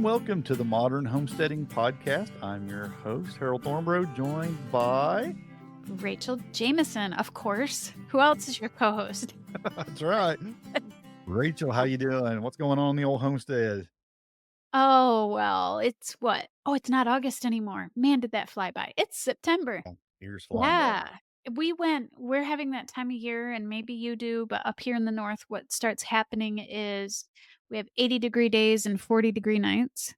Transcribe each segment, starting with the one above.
and welcome to the Modern Homesteading Podcast. I'm your host, Harold Thornbrough, joined by... Rachel Jameson, of course. Who else is your co-host? That's right. Rachel, how you doing? What's going on in the old homestead? Oh, well, it's what? Oh, it's not August anymore. Man, did that fly by. It's September. Years flying by. Yeah. We're having that time of year, and maybe you do, but up here in the north, what starts happening is we have 80-degree days and 40-degree nights.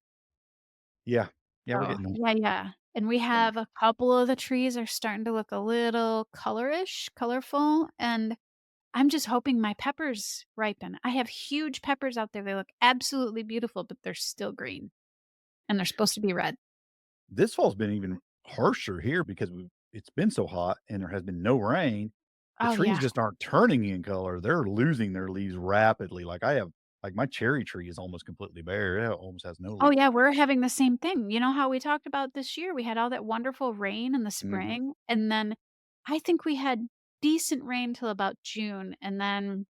Yeah. Yeah, we're Oh, getting there. yeah. And we have a couple of the trees are starting to look a little colorful, and I'm just hoping my peppers ripen. I have huge peppers out there. They look absolutely beautiful, but they're still green, and they're supposed to be red. This fall's been even harsher here because it's been so hot and there has been no rain. The Oh, trees yeah. just aren't turning in color. They're losing their leaves rapidly. My cherry tree is almost completely bare. It almost has no Oh, leaves. yeah, we're having the same thing. You know how we talked about this year? We had all that wonderful rain in the Mhm. spring, and then I think we had decent rain till about June, and then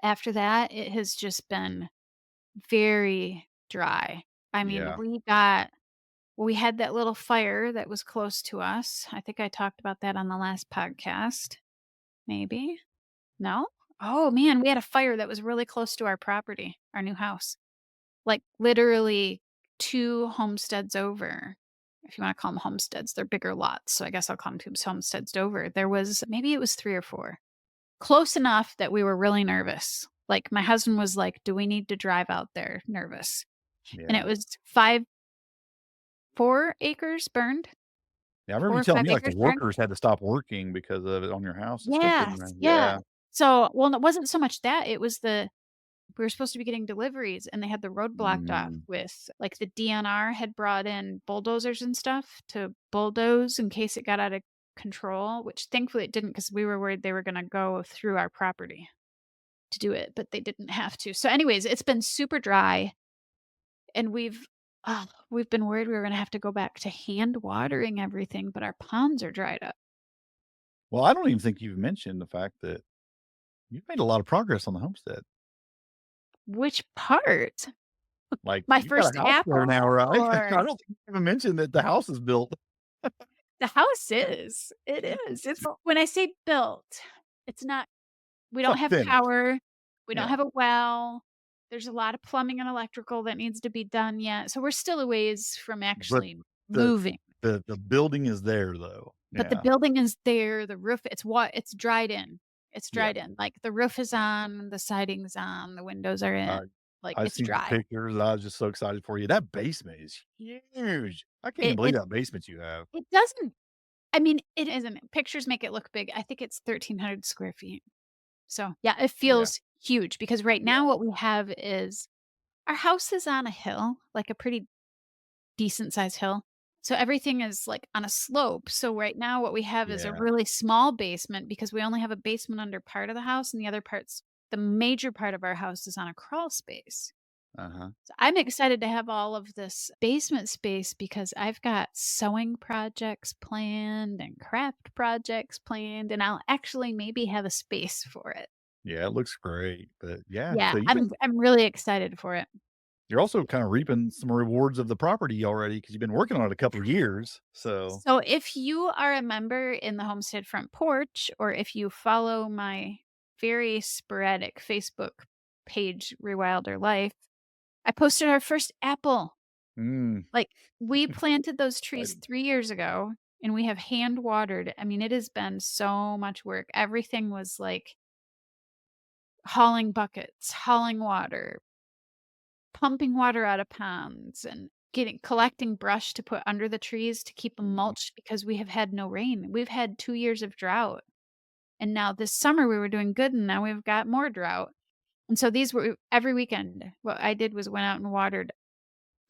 after that, it has just been very dry. I mean, Yeah. we had that little fire that was close to us. I think I talked about that on the last podcast. Maybe? No? Oh, man, we had a fire that was really close to our property, our new house. Like, literally 2 homesteads over, if you wanna call them homesteads, they're bigger lots, so I guess I'll call them 2 homesteads over. There was maybe it was 3 or 4. Close enough that we were really nervous. Like, my husband was like, "Do we need to drive out there?" Nervous. And it Yeah. was 4 acres burned. Yeah, I remember 4 you or telling 5 me, like, the acres burned. workers had to stop working because of it on your house and stuff, didn't Yes, they? yeah. Yeah. So well, it wasn't so much that, it was we were supposed to be getting deliveries, and they had the road blocked off Mm. with like, the DNR had brought in bulldozers and stuff to bulldoze in case it got out of control, which thankfully it didn't, because we were worried they were gonna go through our property to do it, but they didn't have to. So anyways, it's been super dry, and we've been worried we were gonna have to go back to hand watering everything, but our ponds are dried up. Well, I don't even think you've mentioned the fact that you've made a lot of progress on the homestead. Which part? Like, My you've got first a house there apple now, right? or I don't think you even mentioned that the house is built. the house is. It is. It's when I say built, it's not we It's don't not have finished. power, we don't Yeah. have a well, there's a lot of plumbing and electrical that needs to be done yet, so we're still a ways from But actually the moving. the building is there, though. But the Yeah. building is there, the roof it's dried in. It's Yeah. dried in, like, the roof is on, the siding's on, the windows are in, I like, I've it's seen the dry. pictures, and I was just so excited for you. That basement is huge. I can't even It believe it that basement you have. it doesn't I mean, it isn't. Pictures make it look big. I think it's 1,300 square feet. So, yeah, it Yeah. feels huge because right Yeah. now what we have is our house is on a hill, like a pretty decent sized hill. So everything is like on a slope. So right now what we have is a Yeah. really small basement because we only have a basement under part of the house, and the major part of our house is on a crawl space. Uh-huh. So I'm excited to have all of this basement space because I've got sewing projects planned and craft projects planned, and I'll actually maybe have a space for it. Yeah, it looks great, but yeah, Yeah, so I'm really excited for it. you're also kinda reaping some rewards of the property already because 'cause you've been working on it a couple of years, so... So if you are a member in the Homestead Front Porch, or if you follow my very sporadic Facebook page, Rewilder Life, I posted our first apple. Mm. Like, we planted those trees Exciting. 3 years ago, and we have hand watered. I mean, it has been so much work. Everything was like hauling buckets, hauling water, pumping water out of ponds, and collecting brush to put under the trees to keep them Mhm. mulched because we have had no rain. We've had 2 years of drought, and now this summer we were doing good, and now we've got more drought. And so these were every weekend, what I did was went out and watered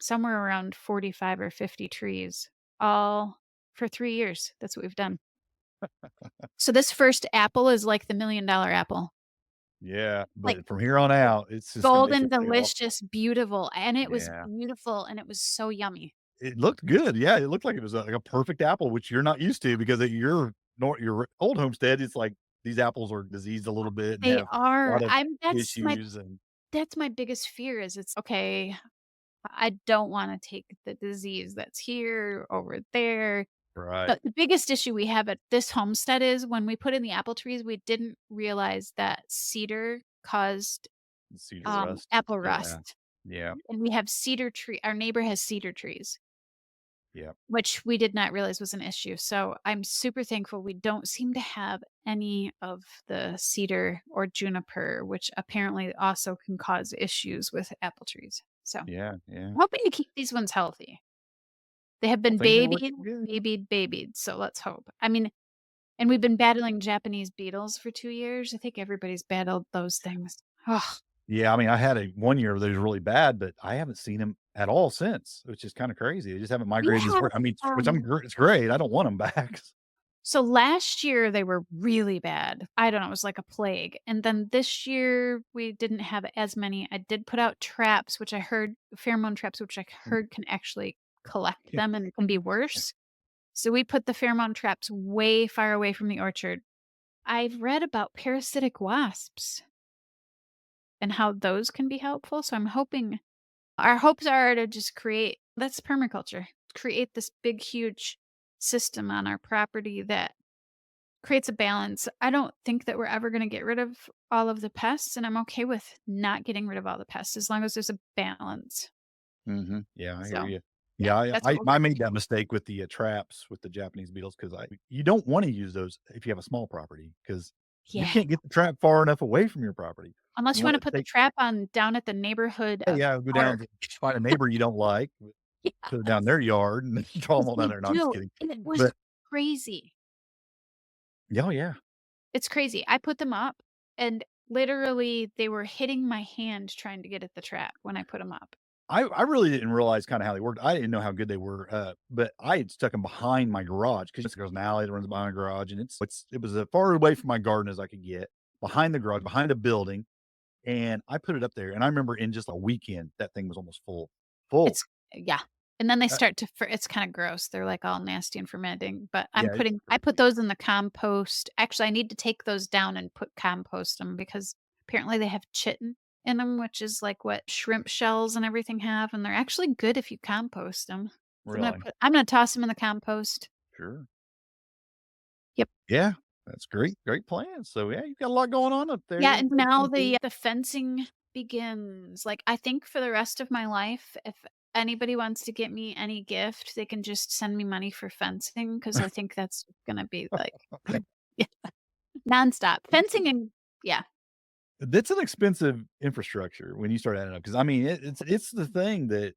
somewhere around 45 or 50 trees, all for 3 years. That's what we've done. So this first apple is like the $1,000,000 apple. Yeah, Like, but from here on out, it's just gonna golden, take off. delicious, beautiful, and it was Yeah. beautiful, and it was so yummy. It looked good, yeah, it looked like it was like a perfect apple, which you're not used to because at your old homestead, it's like these apples are diseased a little bit and They have a are. lot of I'm issues and... that's my biggest fear is it's okay, I don't wanna take the disease that's here over there. Right. But the biggest issue we have at this homestead is when we put in the apple trees, we didn't realize that cedar caused, Cedar rust. apple Yeah. rust, Yeah. and we have cedar tree our neighbor has cedar trees, Yeah. which we did not realize was an issue, so I'm super thankful we don't seem to have any of the cedar or juniper, which apparently also can cause issues with apple trees, so I'm Yeah. Yeah. hoping to keep these ones healthy. They have Well, been things are looking good. babied, so let's hope. I mean, and we've been battling Japanese beetles for 2 years. I think everybody's battled those things. Ugh. Yeah, I mean, I had a one year that was really bad, but I haven't seen him at all since, which is kinda crazy. They just haven't We migrated this had, way. I mean, which um it's great. I don't want them back. so last year they were really bad. I don't know, it was like a plague, and then this year we didn't have as many. I did put out traps, which I heard pheromone traps, which I heard can actually collect Yeah. them and it can be worse. So we put the pheromone traps way far away from the orchard. I've read about parasitic wasps and how those can be helpful, so I'm hoping our hopes are to just create that's permaculture, create this big, huge system on our property that creates a balance. I don't think that we're ever gonna get rid of all of the pests, and I'm okay with not getting rid of all the pests as long as there's a balance. Mhm. Yeah, I hear So, you. yeah, Yeah, that's what we're I working made that mistake with the, traps with the Japanese beetles because I you don't wanna use those if you have a small property because you Yeah, can't get the trap far enough away from your property. unless You you wanna wanna put the take trap on down at the neighborhood, yeah, yeah, go down park. to find a neighbor you don't like, Yeah, put it down their yard, and then draw them 'cause all down they there. No, I'm just do, kidding. and it was But crazy. yeah, oh, yeah. It's crazy. I put them up, and literally, they were hitting my hand trying to get at the trap when I put them up. I really didn't realize kinda how they worked. I didn't know how good they were, but I had stuck them behind my garage because there's an alley that runs behind my garage, and it was as far away from my garden as I could get, behind the garage, behind a building, and I put it up there, and I remember in just a weekend, that thing was almost full. Full. It's yeah, and then they Uh, start to it's kinda gross. They're, like, all nasty and fermenting, but yeah, it's I put crazy. those in the compost. Actually, I need to take those down and put compost them because apparently they have chitin in them, which is, like, what shrimp shells and everything have, and they're actually good if you compost them. So Really. I'm gonna toss them in the compost. Sure. Yep. Yeah, that's great, great plan. So, yeah, you've got a lot going on up there. Yeah, You and got now fencing. the fencing begins. Like, I think for the rest of my life, if anybody wants to get me any gift, they can just send me money for fencing because I think that's gonna be, like, yeah, nonstop. Fencing and yeah, That's an expensive infrastructure when you start adding up because I mean, it's the thing that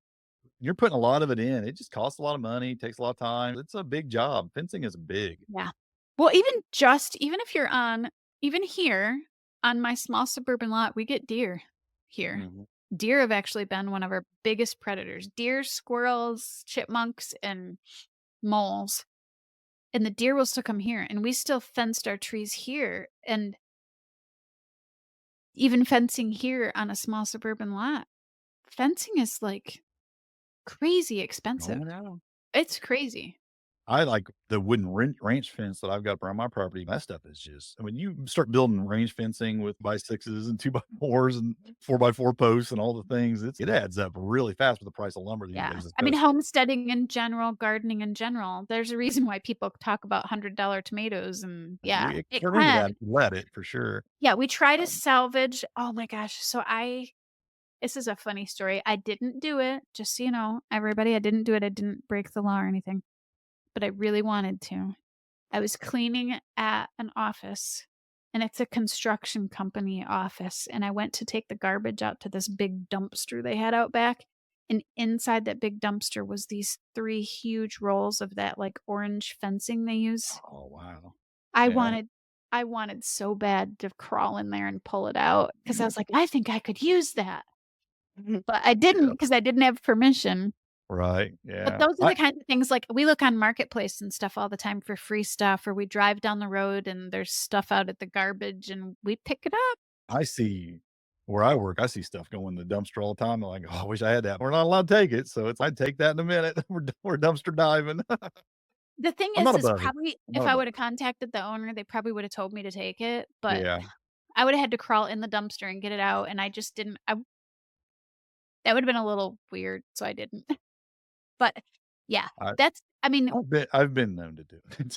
you're putting a lot of it in. It just costs a lot of money, takes a lot of time. It's a big job. Fencing is big. yeah. Well, even if you're on even here on my small suburban lot, we get deer here. Mhm. Deer have actually been one of our biggest predators. Deer, squirrels, chipmunks, and moles. And the deer will still come here, and we still fenced our trees here, and even fencing here on a small suburban lot, fencing is, like, crazy Oh, expensive. yeah. It's crazy. I like the wooden ranch fence that I've got around my property. That stuff is just, I mean, you start building range fencing with by sixes and two by fours and four by four posts and all the things. It adds up really fast with the price of lumber these Yeah. days, I mean, especially. homesteading in general, gardening in general, there's a reason why people talk about $100 tomatoes and yeah, It it can turn into that can. if you let it for sure. Yeah, we try to Um, salvage oh my gosh, so I this is a funny story. I didn't do it, just so you know, everybody, I didn't do it. I didn't break the law or anything, but I really wanted to. I was cleaning at an office, and it's a construction company office, and I went to take the garbage out to this big dumpster they had out back, and inside that big dumpster was these 3 huge rolls of that, like, orange fencing they use. oh, wow. I Yeah. wanted I wanted so bad to crawl in there and pull it out because I was like, "I think I could use that." But I didn't Yeah. because I didn't have permission. Right. But Yeah. those are the kinds of things like, we look on Marketplace and stuff all the time for free stuff, or we drive down the road and there's stuff out at the garbage and we pick it up. I see where I work, I see stuff go in the dumpster all the time. I'm like, "Oh, I wish I had that." We're not allowed to take it, so it's I'd take that in a minute. We're dumpster diving. The thing I'm not is above it. probably I'm not if I above woulda it. contacted the owner, they probably woulda told me to take it, but Yeah. I woulda had to crawl in the dumpster and get it out, and I just didn't That would've been a little weird, so I didn't. But, yeah, I that's I mean, I've been known to do it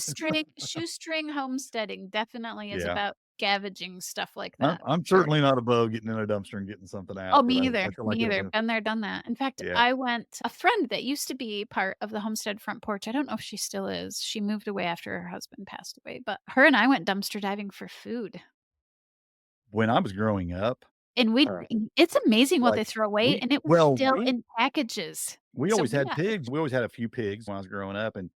a few times. shoestring homesteading definitely is Yeah. about scavenging stuff like I'm that, I'm sure. certainly not above getting in a dumpster and getting something Oh, out that me I either, feel me like it'll either, been benefit. there, done that. In fact, Yeah. I went a friend that used to be part of the Homestead front porch, I don't know if she still is, she moved away after her husband passed away, but her and I went dumpster diving for food, When I was growing up, and uh, it's amazing what like, they throw away, we and it was well, still we in packages. we So, always had yeah, pigs. We always had a few pigs when I was growing up, and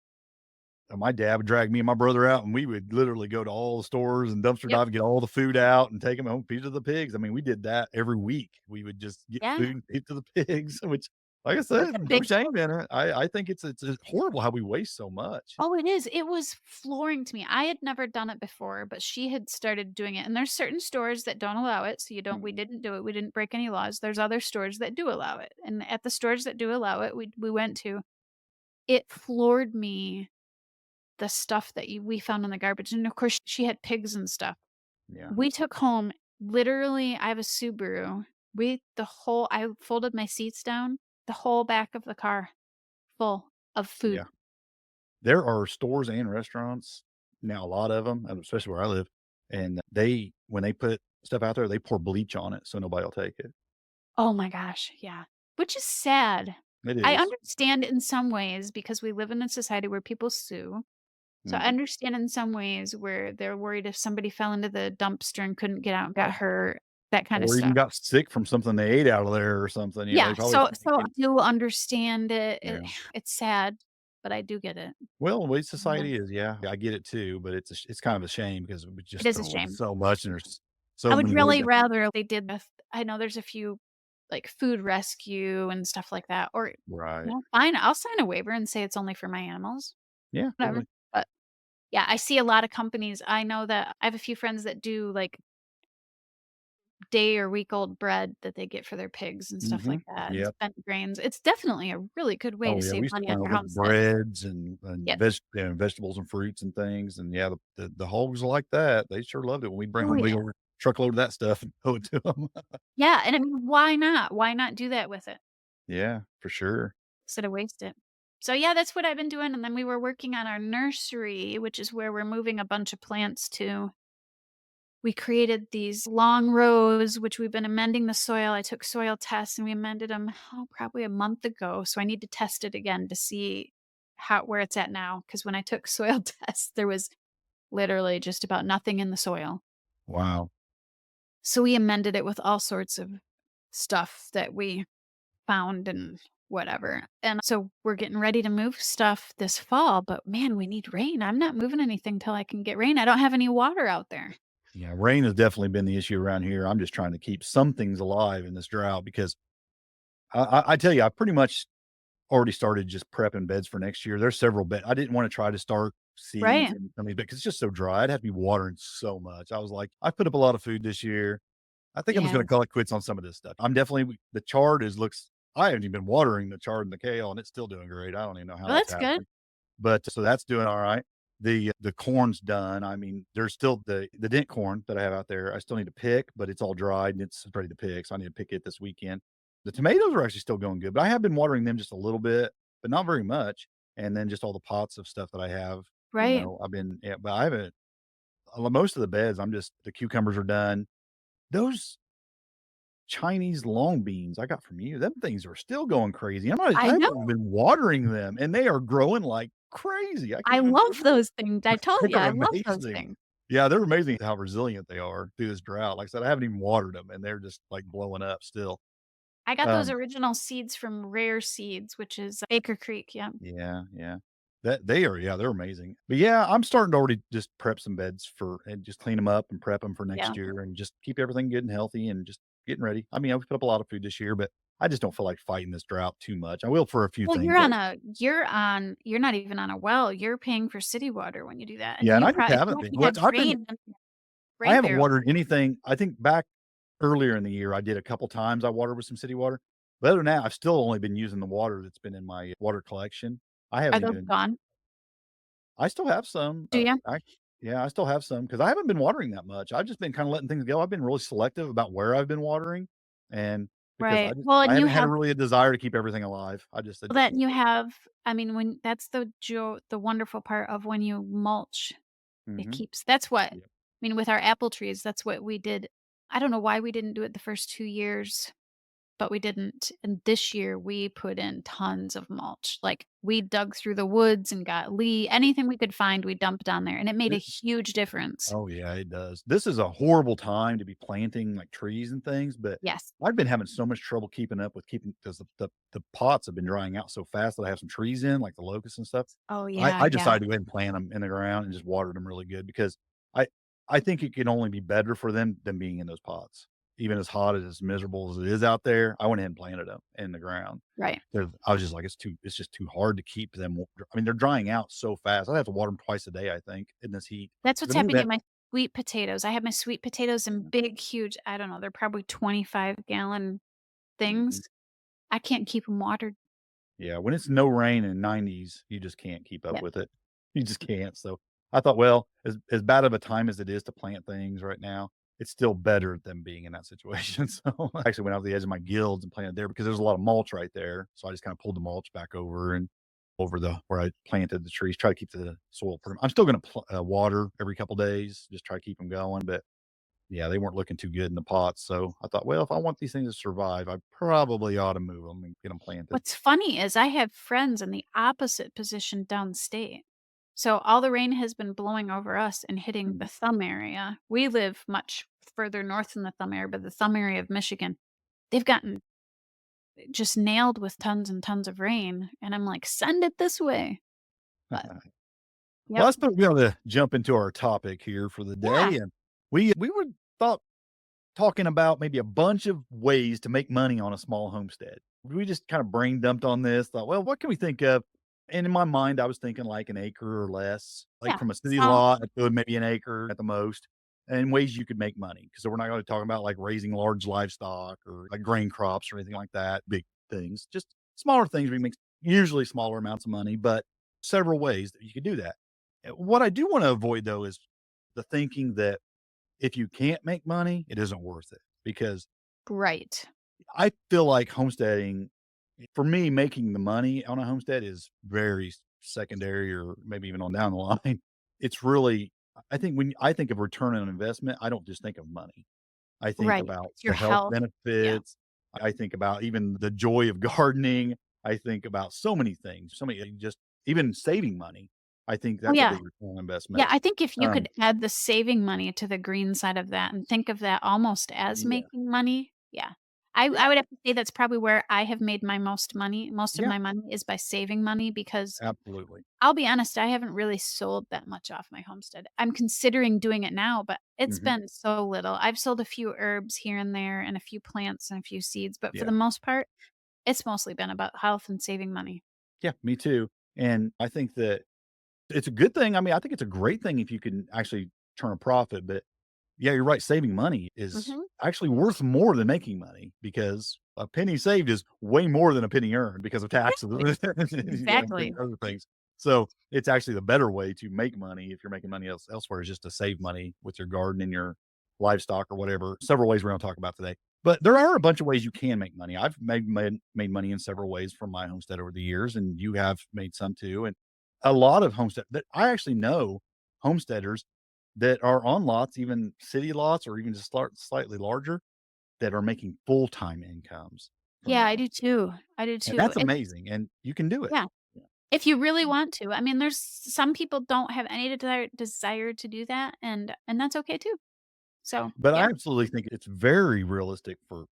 my dad would drag me and my brother out, and we would literally go to all the stores and dumpster yep, dive and get all the food out and take them home, feed it to the pigs. I mean, we did that every week. We would just get yeah, food and feed to the pigs, which, like I like said, a no big shame in it. I think it's horrible how we waste so much. Oh, it is. It was flooring to me. I had never done it before, but she had started doing it, and there's certain stores that don't allow it, so you don't we Mhm. didn't do it, we didn't break any laws. There's other stores that do allow it, and at the stores that do allow it, we went to, it floored me, the stuff that we found in the garbage, and of course, she had pigs and stuff. Yeah, We took home literally, I have a Subaru. I folded my seats down, the whole back of the car full of yeah. food. There are stores and restaurants now, a lot of them, especially where I live, and they when they put stuff out there, they pour bleach on it so nobody will take it. Oh my gosh, yeah. Which is sad. It I is. understand in some ways because we live in a society where people sue. So I Mhm. understand in some ways where they're worried if somebody fell into the dumpster and couldn't get out and got hurt, that kind of Or even stuff. got sick from something they ate out of there or something, Yeah, they probably I thinking. do understand it. Yeah. It's sad, but I do get it. Well, the way Yeah. society is, yeah, I get it too, but it's kind of a shame because we It just is a throw away shame. so much and there's I so would many ways really to. rather they did with I know there's a few, like, food rescue and stuff like that, or, Right. fine, I'll sign a waiver and say it's only for my animals, Yeah, whatever, totally. but yeah, I see a lot of companies I know that I have a few friends that do, like, day or week-old bread that they get for their pigs and stuff like Mhm. that, and Yep. spent grains. It's definitely a really good way to Oh, yeah, we save used to money on find your with homestead. breads and Yep. vegetables and fruits and things, and yeah, the hogs like that. They sure loved it when we bring Oh, home a big yeah. old truckload of that stuff and tow it to them. Yeah, and I mean, why not? Why not do that with it Yeah, for sure. instead of waste it? So, yeah, that's what I've been doing, and then we were working on our nursery, which is where we're moving a bunch of plants to. We created these long rows, which we've been amending the soil. I took soil tests and we amended them, probably a month ago. So I need to test it again to see where it's at now. Because when I took soil tests, there was literally just about nothing in the soil. Wow. So we amended it with all sorts of stuff that we found and whatever. And so we're getting ready to move stuff this fall, but man, we need rain. I'm not moving anything till I can get rain. I don't have any water out there. Yeah, rain has definitely been the issue around here. I'm just trying to keep some things alive in this drought because I tell you, I pretty much already started just prepping beds for next year. There's several bed I didn't wanna try to start seeds Right. and I mean, because it's just so dry. I'd have to be watering so much. I was like, "I put up a lot of food this year. I think I'm just Yeah. gonna call it quits on some of this stuff." I'm definitely the chard is looks I haven't even been watering the chard and the kale, and it's still doing great. I don't even know how Well, that's that's good. happening. But so that's doing alright. The corn's done. I mean, there's still the dent corn that I have out there. I still need to pick, but it's all dried and it's ready to pick, so I need to pick it this weekend. The tomatoes are actually still going good, but I have been watering them just a little bit, but not very much. And then just all the pots of stuff that I have, Right. I've been yeah, but I haven't most of the beds, I'm just the cucumbers are done. Those Chinese long beans I got from you, them things are still going crazy. I I haven't know. even been watering them, and they are growing like crazy. I I can't even love believe it. those things. I told you, They're I love those amazing. things. Yeah, they're amazing how resilient they are through this drought. Like I said, I haven't even watered them, and they're just, like, blowing up still. I got those Um, original seeds from Rare Seeds, which is Baker Creek, yeah. yeah, yeah. That they are yeah, they're amazing. But, yeah, I'm starting to already just prep some beds for and just clean them up and prep them for Yeah. next year and just keep everything good and healthy and just getting ready. I mean, I've put up a lot of food this year, but I just don't feel like fighting this drought too much. I will for a few Well, things, like you're not even on a well, you're paying for city water when you do that, and yeah, and you I just if haven't you been. actually What had I've been rain in your I rain haven't barrel. watered anything. I think back earlier in the year, I did a couple times I watered with some city water. But other than that, I've still only been using the water that's been in my water collection. I Are haven't those even gone? I still have some, Do you? I yeah, I still have some because I haven't been watering that much. I've just been kinda letting things go. I've been really selective about where I've been watering, and because Right. Well, I and you haven't had a have really a desire to keep everything alive. I well, just that can't you do it. have I mean, when that's the wonderful part of when you mulch, it Mhm. keeps that's what I Yep. mean, with our apple trees, that's what we did. I don't know why we didn't do it the first 2 years, but we didn't, and this year, we put in tons of mulch. Like, we dug through the woods and got anything we could find, we dumped on there, and it made a huge difference. Oh, yeah, it does. This is a horrible time to be planting, like, trees and things, but Yes. I've been having so much trouble keeping up with keeping 'cause the pots have been drying out so fast that I have some trees in, like the locusts and stuff. Oh, yeah, I yeah. decided to go ahead and plant them in the ground and just watered them really good because I I think it can only be better for them than being in those pots. Even as hot as miserable as it is out there, I went ahead and planted them in the ground. Right. 'Cause I was just like, it's just too hard to keep them I mean, they're drying out so fast. I have to water them twice a day, I think, in this heat. That's 'Cause what's I mean happening to that my sweet potatoes. I have my sweet potatoes in big, huge I don't know, they're probably 25-gallon Mhm. things. I can't keep them watered. Yeah, when it's no rain and 90s, you just can't keep up Yep. with it. You just can't, so I thought, well, as bad of a time as it is to plant things right now, it's still better than being in that situation, so I actually went out to the edge of my guilds and planted there because there's a lot of mulch right there, so I just kinda pulled the mulch back over and over the where I planted the trees, try to keep the soil pretty I'm still gonna water every couple days, just try to keep them going, but yeah, they weren't looking too good in the pots, so I thought, "Well, if I want these things to survive, I probably ought to move them and get them planted." What's funny is I have friends in the opposite position downstate. So all the rain has been blowing over us and hitting the Mhm. thumb area. We live much further north than the thumb area, but the thumb area of Michigan, they've gotten just nailed with tons and tons of rain, and I'm like, "Send it this way." But Well, yep. I suppose we ought to jump into our topic here for the Yeah. day, and we were thought talking about maybe a bunch of ways to make money on a small homestead. We just kind of brain dumped on this, thought, well, what can we think of? And in my mind, I was thinking like an acre or less, like Yeah. from a city Small lot, maybe an acre at the most, and ways you could make money. Because we're not going to talk about like raising large livestock or like grain crops or anything like that, big things, just smaller things we make usually smaller amounts of money, but several ways that you could do that. What I do want to avoid though is the thinking that if you can't make money, it isn't worth it because right. I feel like homesteading, for me, making the money on a homestead is very secondary or maybe even on down the line. It's really, I think when I think of return on investment, I don't just think of money. I think Right. about It's your the health health. Yeah. benefits. I think about even the joy of gardening. I think about so many things, so many, just even saving money. I think Oh, that's a yeah. big return on investment. Yeah, I think if you Um, could add the saving money to the green side of that and think of that almost as yeah, making money, yeah. I would have to say that's probably where I have made my most money. Most of yeah, my money is by saving money because absolutely. I'll be honest, I haven't really sold that much off my homestead. I'm considering doing it now, but it's Mhm. been so little. I've sold a few herbs here and there and a few plants and a few seeds, but for the Yeah. most part, it's mostly been about health and saving money. Yeah, me too. And I think that it's a good thing. I mean, I think it's a great thing if you can actually turn a profit, but yeah, you're right. Saving money is Mhm. actually worth more than making money because a penny saved is way more than a penny earned because of taxes Exactly. and Exactly. other things. So it's actually the better way to make money if you're making money elsewhere is just to save money with your garden and your livestock or whatever. Several ways we're going to talk about today. But there are a bunch of ways you can make money. I've made money in several ways from my homestead over the years, and you have made some too. And a lot of homestead that I actually know homesteaders that are on lots, even city lots or even just slightly larger, that are making full-time incomes from Yeah, their I home. do too. I do And too. that's amazing, and you can do it. Yeah. Yeah. If you really want to. I mean, there's some people don't have any desire to do that, and that's okay too. So, But I yeah. absolutely think it's very realistic for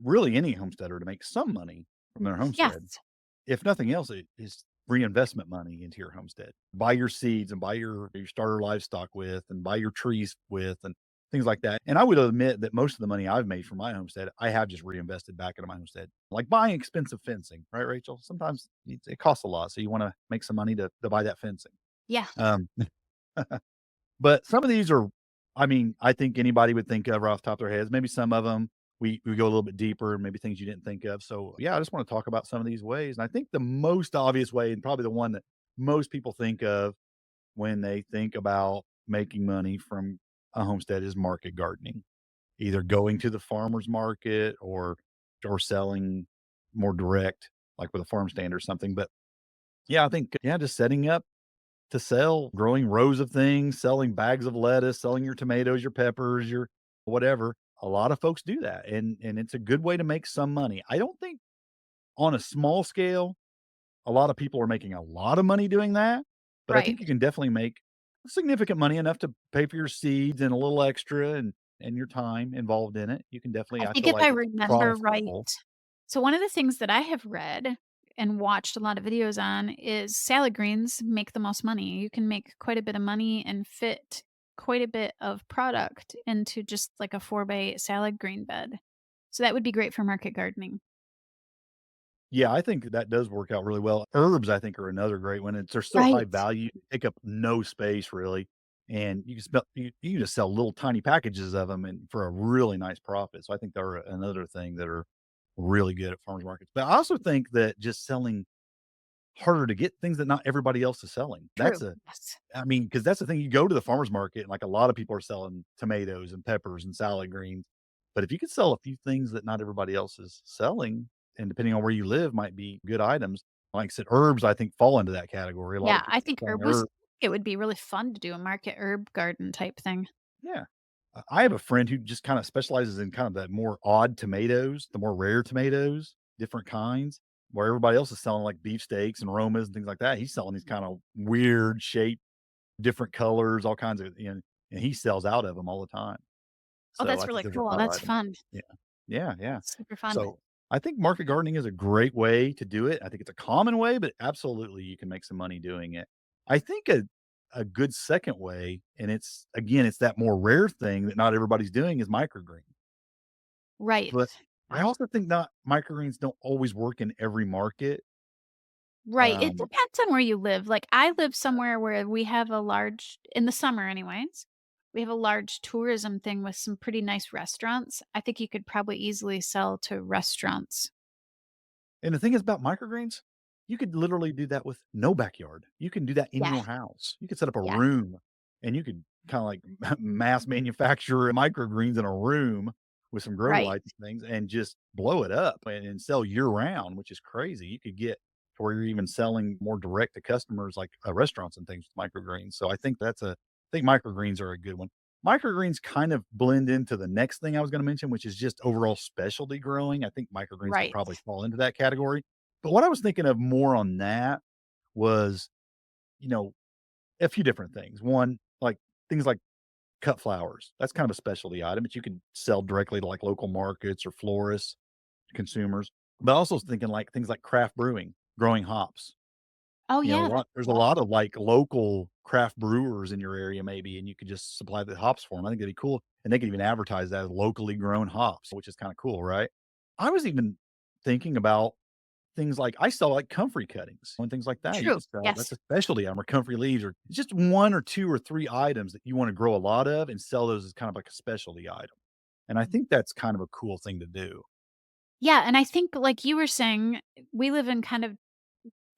really any homesteader to make some money from their homestead. Yes. If nothing else, it is reinvestment money into your homestead. Buy your seeds and buy your starter livestock with and buy your trees with and things like that. And I would admit that most of the money I've made from my homestead, I have just reinvested back into my homestead. Like buying expensive fencing, right, Rachel? Sometimes it costs a lot. So you want to make some money to buy that fencing. Yeah. Um, but some of these are, I mean, I think anybody would think of right off the top of their heads. Maybe some of them we go a little bit deeper, maybe things you didn't think of. So yeah, I just want to talk about some of these ways. And I think the most obvious way, and probably the one that most people think of when they think about making money from a homestead is market gardening. Either going to the farmer's market or or selling more direct, like with a farm stand or something. But yeah, I think, yeah, just setting up to sell, growing rows of things, selling bags of lettuce, selling your tomatoes, your peppers, your whatever. A lot of folks do that, and it's a good way to make some money. I don't think on a small scale, a lot of people are making a lot of money doing that, but I Right. think you can definitely make significant money enough to pay for your seeds and a little extra and your time involved in it. You can definitely, I I think feel if I like it's remember right, profitable. so one of the things that I have read and watched a lot of videos on is salad greens make the most money. You can make quite a bit of money and fit quite a bit of product into just like a 4 by 8 salad green bed. So that would be great for market gardening. Yeah, I think that does work out really well. Herbs, I think, are another great one. They're so high Right. value, take up no space really, and you can just sell little tiny packages of them and for a really nice profit. So I think they're another thing that are really good at farmers markets. But I also think that just selling harder to get things that not everybody else is selling. True. Yes. I mean, because that's the thing. You go to the farmer's market, and like a lot of people are selling tomatoes and peppers and salad greens. But if you could sell a few things that not everybody else is selling, and depending on where you live, might be good items. Like I said, herbs, I think, fall into that category. A lot of Yeah, I people think are selling herb was herbs. it would be really fun to do a market herb garden type thing. Yeah. I have a friend who just kind of specializes in kind of the more odd tomatoes, the more rare tomatoes, different kinds, where everybody else is selling like beefsteaks and aromas and things like that. He's selling these kind of weird shape, different colors, all kinds of, and he sells out of them all the time. Oh, So that's I think really those are cool. hot That's items. fun. Yeah. Yeah, yeah. That's super fun. So I think market gardening is a great way to do it. I think it's a common way, but absolutely you can make some money doing it. I think a good second way, and it's again, it's that more rare thing that not everybody's doing is microgreen. Right. But I also think not microgreens don't always work in every market. Right, it Um, depends on where you live, like, I live somewhere where we have a large in the summer anyways, we have a large tourism thing with some pretty nice restaurants. I think you could probably easily sell to restaurants. And the thing is about microgreens, you could literally do that with no backyard. You can do that in Yeah, your house. You could set up a yeah, room and you could kinda like mass manufacture microgreens in a room with some grow right. lights and things and just blow it up and sell year round, which is crazy. You could get to where you're even selling more direct to customers like, restaurants and things with microgreens. So I think microgreens are a good one. Microgreens kind of blend into the next thing I was gonna mention, which is just overall specialty growing. I think microgreens could Right. probably fall into that category. But what I was thinking of more on that was, you know, a few different things. One, like things like cut flowers. That's kind of a specialty item that you can sell directly to like local markets or florists, consumers. But also thinking like things like craft brewing, growing hops. Oh, You know, yeah, that's there's a cool. lot of, like, local craft brewers in your area maybe, and you could just supply the hops for them. I think that'd be cool, and they could even advertise that as locally grown hops, which is kinda cool, right? I was even thinking about things like I sell, like, comfrey cuttings and things like that. You True, could sell that's yes. a specialty item or comfrey leaves or just 1 or 2 or 3 items that you wanna grow a lot of and sell those as kind of like a specialty item, and I think that's kind of a cool thing to do. Yeah, and I think like you were saying, we live in kind of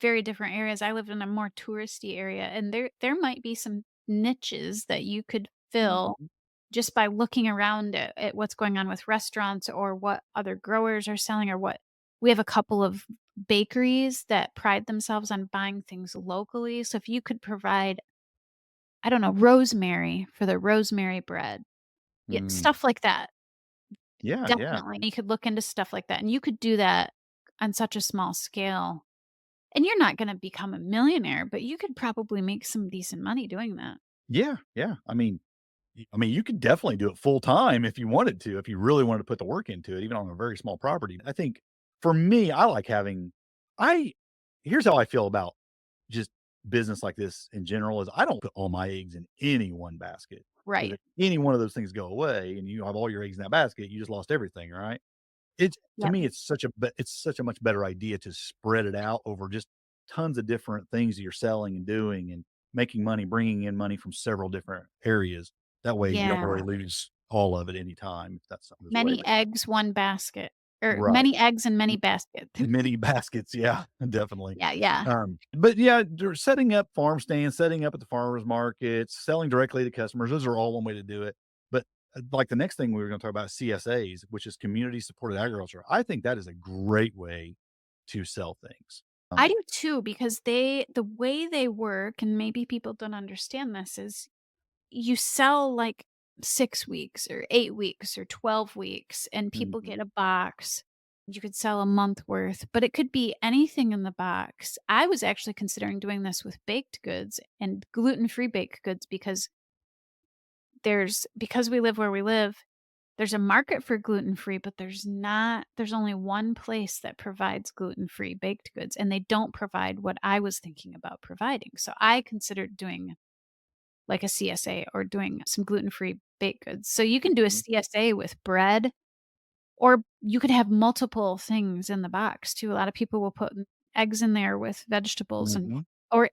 very different areas. I live in a more touristy area, and there might be some niches that you could fill Mhm. just by looking around at what's going on with restaurants or what other growers are selling or what we have a couple of bakeries that pride themselves on buying things locally. So if you could provide, I don't know, rosemary for the rosemary bread, yeah, Mm. stuff like that. Yeah, yeah. Definitely. You could look into stuff like that. And you could do that on such a small scale. And you're not going to become a millionaire, but you could probably make some decent money doing that. Yeah, yeah. I mean, you could definitely do it full time if you wanted to, if you really wanted to put the work into it, even on a very small property. I think for me, I like having I here's how I feel about just business like this in general is I don't put all my eggs in any one basket. Because Right. if any one of those things go away and you have all your eggs in that basket, you just lost everything, right? It's to Yep. me, it's such a much better idea to spread it out over just tons of different things that you're selling and doing and making money, bringing in money from several different areas. That way you don't really Yeah. lose all of it anytime if that's something that's way Many big. eggs, one basket, or Right. many eggs in many M baskets. Many baskets, yeah, definitely. Yeah, yeah. But yeah, setting up farm stands, setting up at the farmers markets, selling directly to customers, those are all one way to do it. But like the next thing we were gonna talk about is CSAs, which is community supported agriculture. I think that is a great way to sell things. I do too because the way they work, and maybe people don't understand this, is you sell like 6 weeks or 8 weeks or 12 weeks and people Mhm, get a box. You could sell a month worth, but it could be anything in the box. I was actually considering doing this with baked goods and gluten-free baked goods because we live where we live, there's a market for gluten-free, but there's only one place that provides gluten-free baked goods, and they don't provide what I was thinking about providing. So I considered doing like a CSA or doing some gluten-free baked goods. So you can do a mhm, CSA with bread, or you could have multiple things in the box too. A lot of people will put eggs in there with vegetables mhm.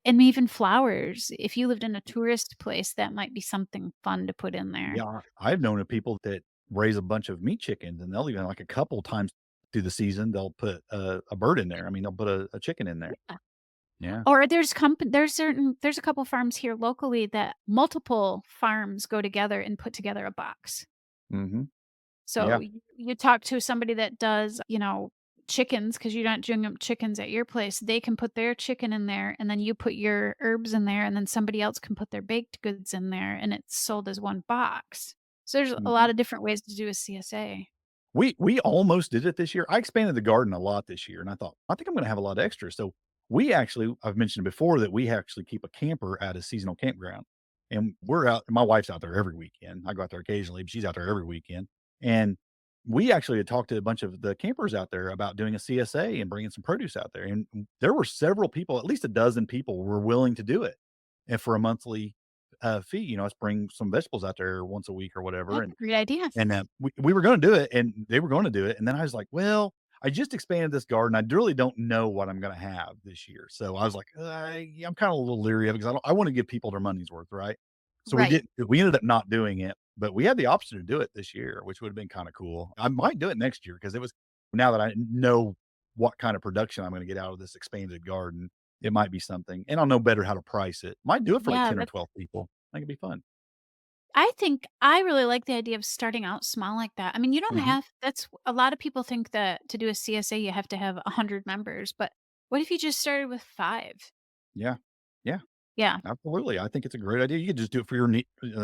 and even flowers. If you lived in a tourist place, that might be something fun to put in there. Yeah, I've known of people that raise a bunch of meat chickens, and they'll even like a couple times through the season, they'll put a bird in there. I mean, they'll put a chicken in there. Yeah. Yeah. Or there's a couple farms here locally that multiple farms go together and put together a box. Mhm. So Yeah. you talk to somebody that does, chickens, because 'cause you're not doing up chickens at your place. They can put their chicken in there, and then you put your herbs in there, and then somebody else can put their baked goods in there, and it's sold as one box. So there's a Mhm. lot of different ways to do a CSA. We almost did it this year. I expanded the garden a lot this year, and I thought, "I think I'm gonna have a lot of extras." So, we actually I've mentioned before that we actually keep a camper at a seasonal campground, and we're out my wife's out there every weekend. I go out there occasionally, but she's out there every weekend, and we actually had talked to a bunch of the campers out there about doing a CSA and bringing some produce out there, and there were several people, at least a dozen people were willing to do it, and for a monthly, fee, us bring some vegetables out there once a week or whatever, That's a great idea. and, we were gonna do it, and they were gonna do it, and then I was like, "Well, I just expanded this garden, I really don't know what I'm gonna have this year." So, I was like, yeah, I'm kinda a little leery of it because I wanna give people their money's worth, right? So, Right. we ended up not doing it, but we had the option to do it this year, which would've been kinda cool. I might do it next year because it was now that I know what kind of production I'm gonna get out of this expanded garden, it might be something, and I'll know better how to price it. Might do it for, like, Yeah, 10 or 12 people. I think it'd be fun. I think I really like the idea of starting out small like that. I mean, you don't Mhm. have that's a lot of people think that to do a CSA, you have to have 100 members, but what if you just started with 5? Yeah. Yeah. Yeah. Absolutely, I think it's a great idea. You could just do it for your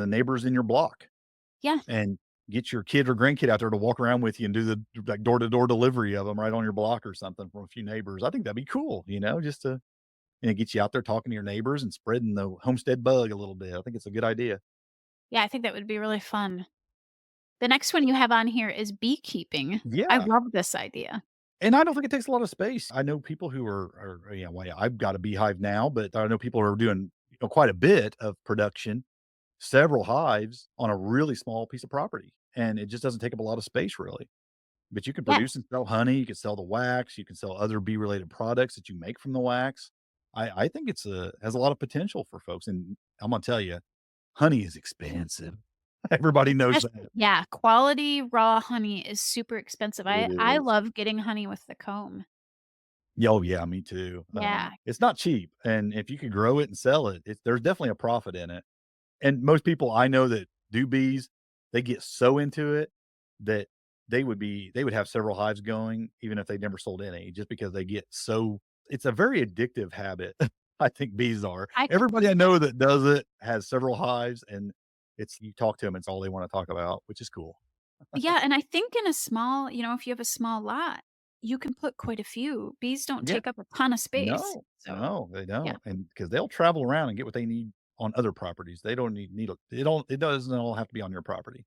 neighbors in your block Yeah. and get your kid or grandkid out there to walk around with you and do the, like, door-to-door delivery of them right on your block or something from a few neighbors. I think that'd be cool, just to, get you out there talking to your neighbors and spreading the homestead bug a little bit. I think it's a good idea. Yeah, I think that would be really fun. The next one you have on here is beekeeping. I Yeah, love this idea. and I don't think it takes a lot of space. I know people who well, yeah, I've got a beehive now, but I know people who are doing, quite a bit of production, several hives on a really small piece of property, and it just doesn't take up a lot of space really. But you can Yeah. produce and sell honey, you can sell the wax, you can sell other bee-related products that you make from the wax. I think has a lot of potential for folks, and I'm gonna tell you, honey is expensive. Everybody knows that. Yeah, quality raw honey is super expensive. It I is. love getting honey with the comb. Yeah, oh, yeah, me too. Yeah. It's not cheap, and if you could grow it and sell it, there's definitely a profit in it. And most people I know that do bees, they get so into it that they would have several hives going even if they never sold any just because they get so it's a very addictive habit. I think bees are. I could Everybody I know that does it has several hives, and it's you talk to them, it's all they wanna talk about, which is cool. Yeah, and I think in a small if you have a small lot, you can put quite a few. Bees don't Yeah. take up a ton of space. No, So, no, they yeah. don't, and because 'cause they'll travel around and get what they need on other properties. They don't need a it doesn't all have to be on your property.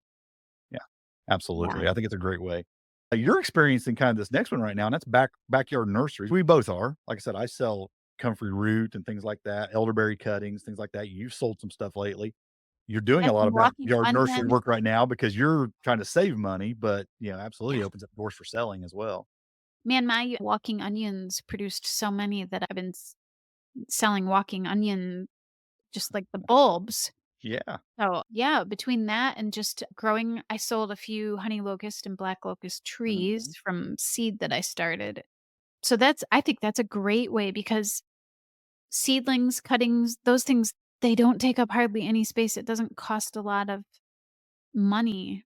Yeah, Yeah. absolutely. I think it's a great way. You're experiencing kind of this next one right now, and that's backyard nurseries. We both are. Like I said, I sell comfrey root and things like that, elderberry cuttings, things like that. You've sold some stuff lately. You're doing Yeah, a lot some of walking backyard nursery onion. work right now because you're trying to save money, but, Yeah. absolutely opens up doors for selling as well. Man, my walking onions produced so many that I've been selling walking onion, just like the bulbs. Yeah. So, yeah, between that and just growing, I sold a few honey locust and black locust trees Mhm. from seed that I started. So I think that's a great way because seedlings, cuttings, those things, they don't take up hardly any space. It doesn't cost a lot of money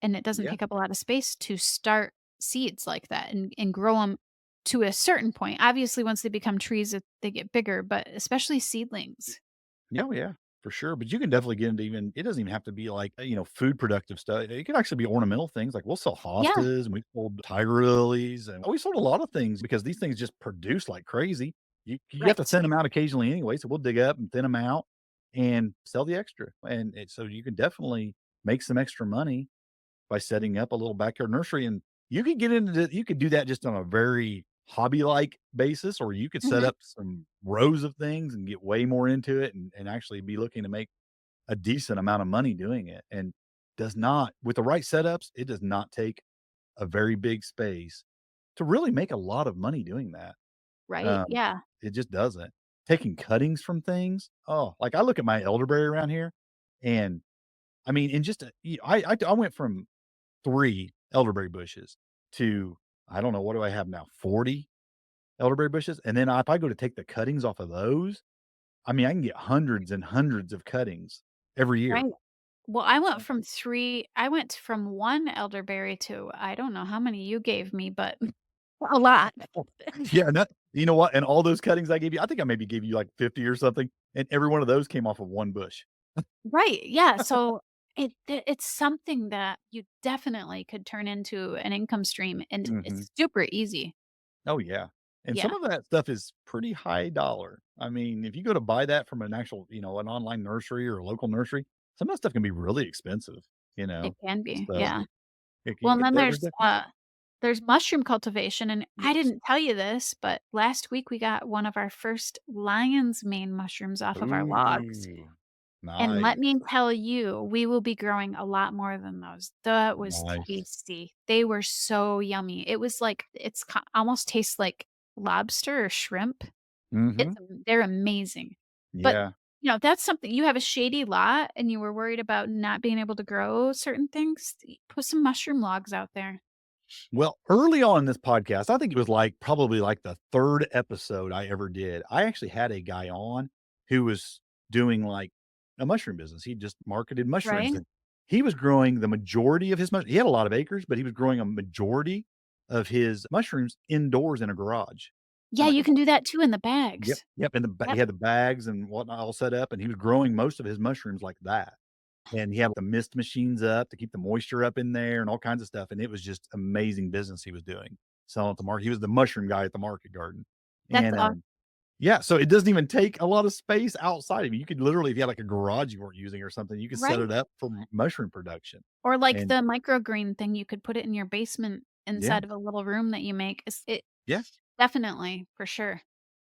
and it doesn't Yeah. take up a lot of space to start seeds like that and grow them to a certain point. Obviously, once they become trees, they get bigger, but especially seedlings. Yeah, oh, yeah, for sure, but you can definitely get into even it doesn't even have to be like, food productive stuff. It could actually be ornamental things, like, we'll sell Yeah, hostas, and we sold tiger lilies, and we sold a lot of things because these things just produce like crazy. You have to right, thin them out occasionally anyway, so we'll dig up and thin them out and sell the extra, and so you can definitely make some extra money by setting up a little backyard nursery, and you could do that just on a very hobby-like basis, or you could set mhm, up some rows of things and get way more into it and actually be looking to make a decent amount of money doing it, and does not with the right setups, it does not take a very big space to really make a lot of money doing that. right, Um, yeah, it just doesn't. Taking cuttings from things, like, I look at my elderberry around here, and, I mean, in just a y I went from 3 elderberry bushes to I don't know, what do I have now, 40 elderberry bushes? And then if I go to take the cuttings off of those, I mean, I can get hundreds and hundreds of cuttings every year. right. Well, I went from 1 elderberry to I don't know how many you gave me, but a lot. Oh, yeah, and that you know what? And all those cuttings I gave you, I think I maybe gave you like 50 or something, and every one of those came off of 1 bush. Right, yeah, so it's something that you definitely could turn into an income stream, and Mhm. it's super easy. Oh, yeah. And some Yeah, of that stuff is pretty high dollar. I mean, if you go to buy that from an actual, an online nursery or a local nursery, some of that stuff can be really expensive, you it know? can be, So, yeah. you Well, and could then there's definitely there's mushroom cultivation, and I yes. didn't tell you this, but last week we got one of our first lion's mane mushrooms off of our logs. Ooh, And let nice, me tell you, we will be growing a lot more than those. That was nice. tasty. They were so yummy. It was like almost tastes like lobster or shrimp. Mhm. They're amazing. But, Yeah. that's something you have a shady lot and you were worried about not being able to grow certain things, put some mushroom logs out there. Well, early on in this podcast, I think it was like probably like the 3rd episode I ever did. I actually had a guy on who was doing like a mushroom business. He just marketed mushrooms Right? and he was growing the majority of his he had a lot of acres, but he was growing a majority of his mushrooms indoors in a garage. Yeah, I'm like, you can do that too in the yep, bags. yep. And he Yep. had the bags and whatnot all set up, and he was growing most of his mushrooms like that. And he had the mist machines up to keep the moisture up in there and all kinds of stuff, and it was just amazing business he was doing, selling at the market. He was the mushroom guy at the market garden, That's and, awesome. yeah, so it doesn't even take a lot of space outside of you. You could literally, if you had, like, a garage you weren't using or something, you could set Right. it up for mushroom production, Or like and the microgreen thing, you could put it in your basement yeah, inside of a little room that you make. yeah, Definitely, for sure.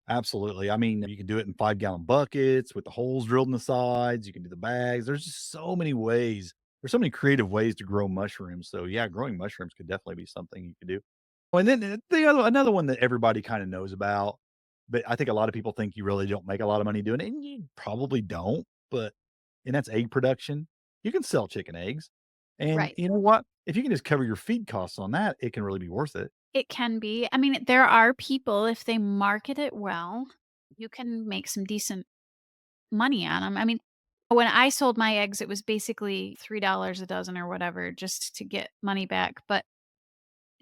absolutely. I mean, you can do it in 5-gallon buckets with the holes drilled in the sides, you can do the bags. There's just so many ways. There's so many creative ways to grow mushrooms, so, yeah, growing mushrooms could definitely be something you could do. Oh, and then the other another one that everybody kinda knows about, but I think a lot of people think you really don't make a lot of money doing it, and you probably don't, and that's egg production. You can sell chicken eggs, and Right. you know what? If you can just cover your feed costs on that, it can really be worth it. It can be. I mean, there are people, if they market it well, you can make some decent money on them. I mean, when I sold my eggs, it was basically $3 a dozen or whatever just to get money back, but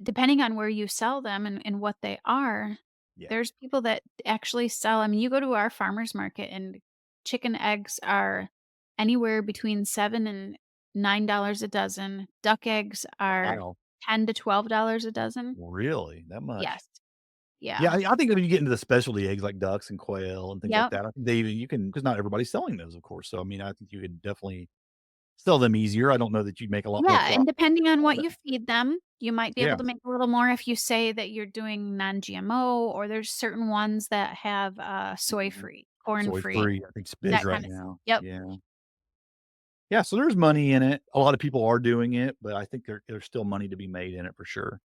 depending on where you sell them and what they are, Yeah. there's people that actually sell. I mean, you go to our farmers market and chicken eggs are anywhere between 7 and $9 a dozen. Duck eggs are Wow. 10 to $12 a dozen. Really? That much? Yes. Yeah, Yeah. I think when you get into the specialty eggs like ducks and quail and things like Yep. that, I think they even you can because not everybody's selling those, of course, so, I mean, I think you could definitely sell them easier. I don't know that you'd make a lot more Yeah, and profit, depending on what but you feed them, you might be able yeah, to make a little more if you say that you're doing non-GMO, or there's certain ones that have, mhm. soy-free, corn-free, Soy-free, I think it's big that right kinda now. Yep. Yeah. Yeah, so there's money in it. A lot of people are doing it, but I think there's still money to be made in it for sure.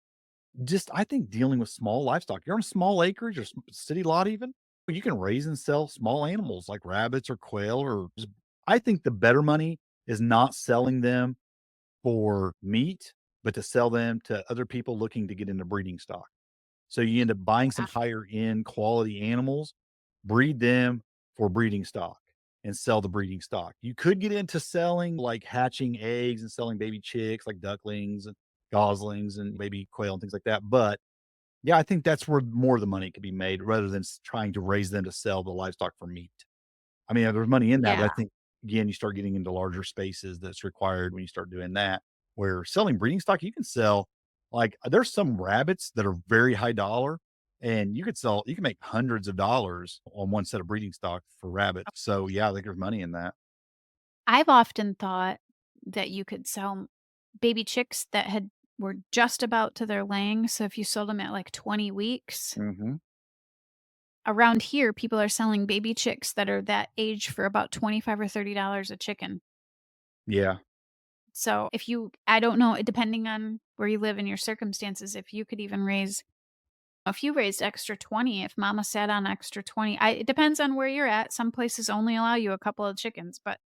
Just I think dealing with small livestock. You're on a small acreage or city lot even, you can raise and sell small animals like rabbits or quail or just I think the better money is not selling them for meat, but to sell them to other people looking to get into breeding stock. So you end up buying some Yeah. higher end quality animals, breed them for breeding stock. and sell the breeding stock. You could get into selling, like, hatching eggs and selling baby chicks, like ducklings and goslings and baby quail and things like that, but, yeah, I think that's where more of the money could be made rather than trying to raise them to sell the livestock for meat. I mean, there's money in that, but Yeah. I think, again, you start getting into larger spaces that's required when you start doing that, where selling breeding stock, you can sell like, there's some rabbits that are very high dollar, and you can make hundreds of dollars on one set of breeding stock for rabbits. So, yeah, I think there's money in that. I've often thought that you could sell baby chicks that were just about to their laying, so if you sold them at, like, 20 weeks Mhm. around here, people are selling baby chicks that are that age for about 25 or $30 a chicken. Yeah. So, if you I don't know, depending on where you live and your circumstances, if you could even raise if you raised extra 20, if mama sat on extra 20, it depends on where you're at. Some places only allow you a couple of chickens, but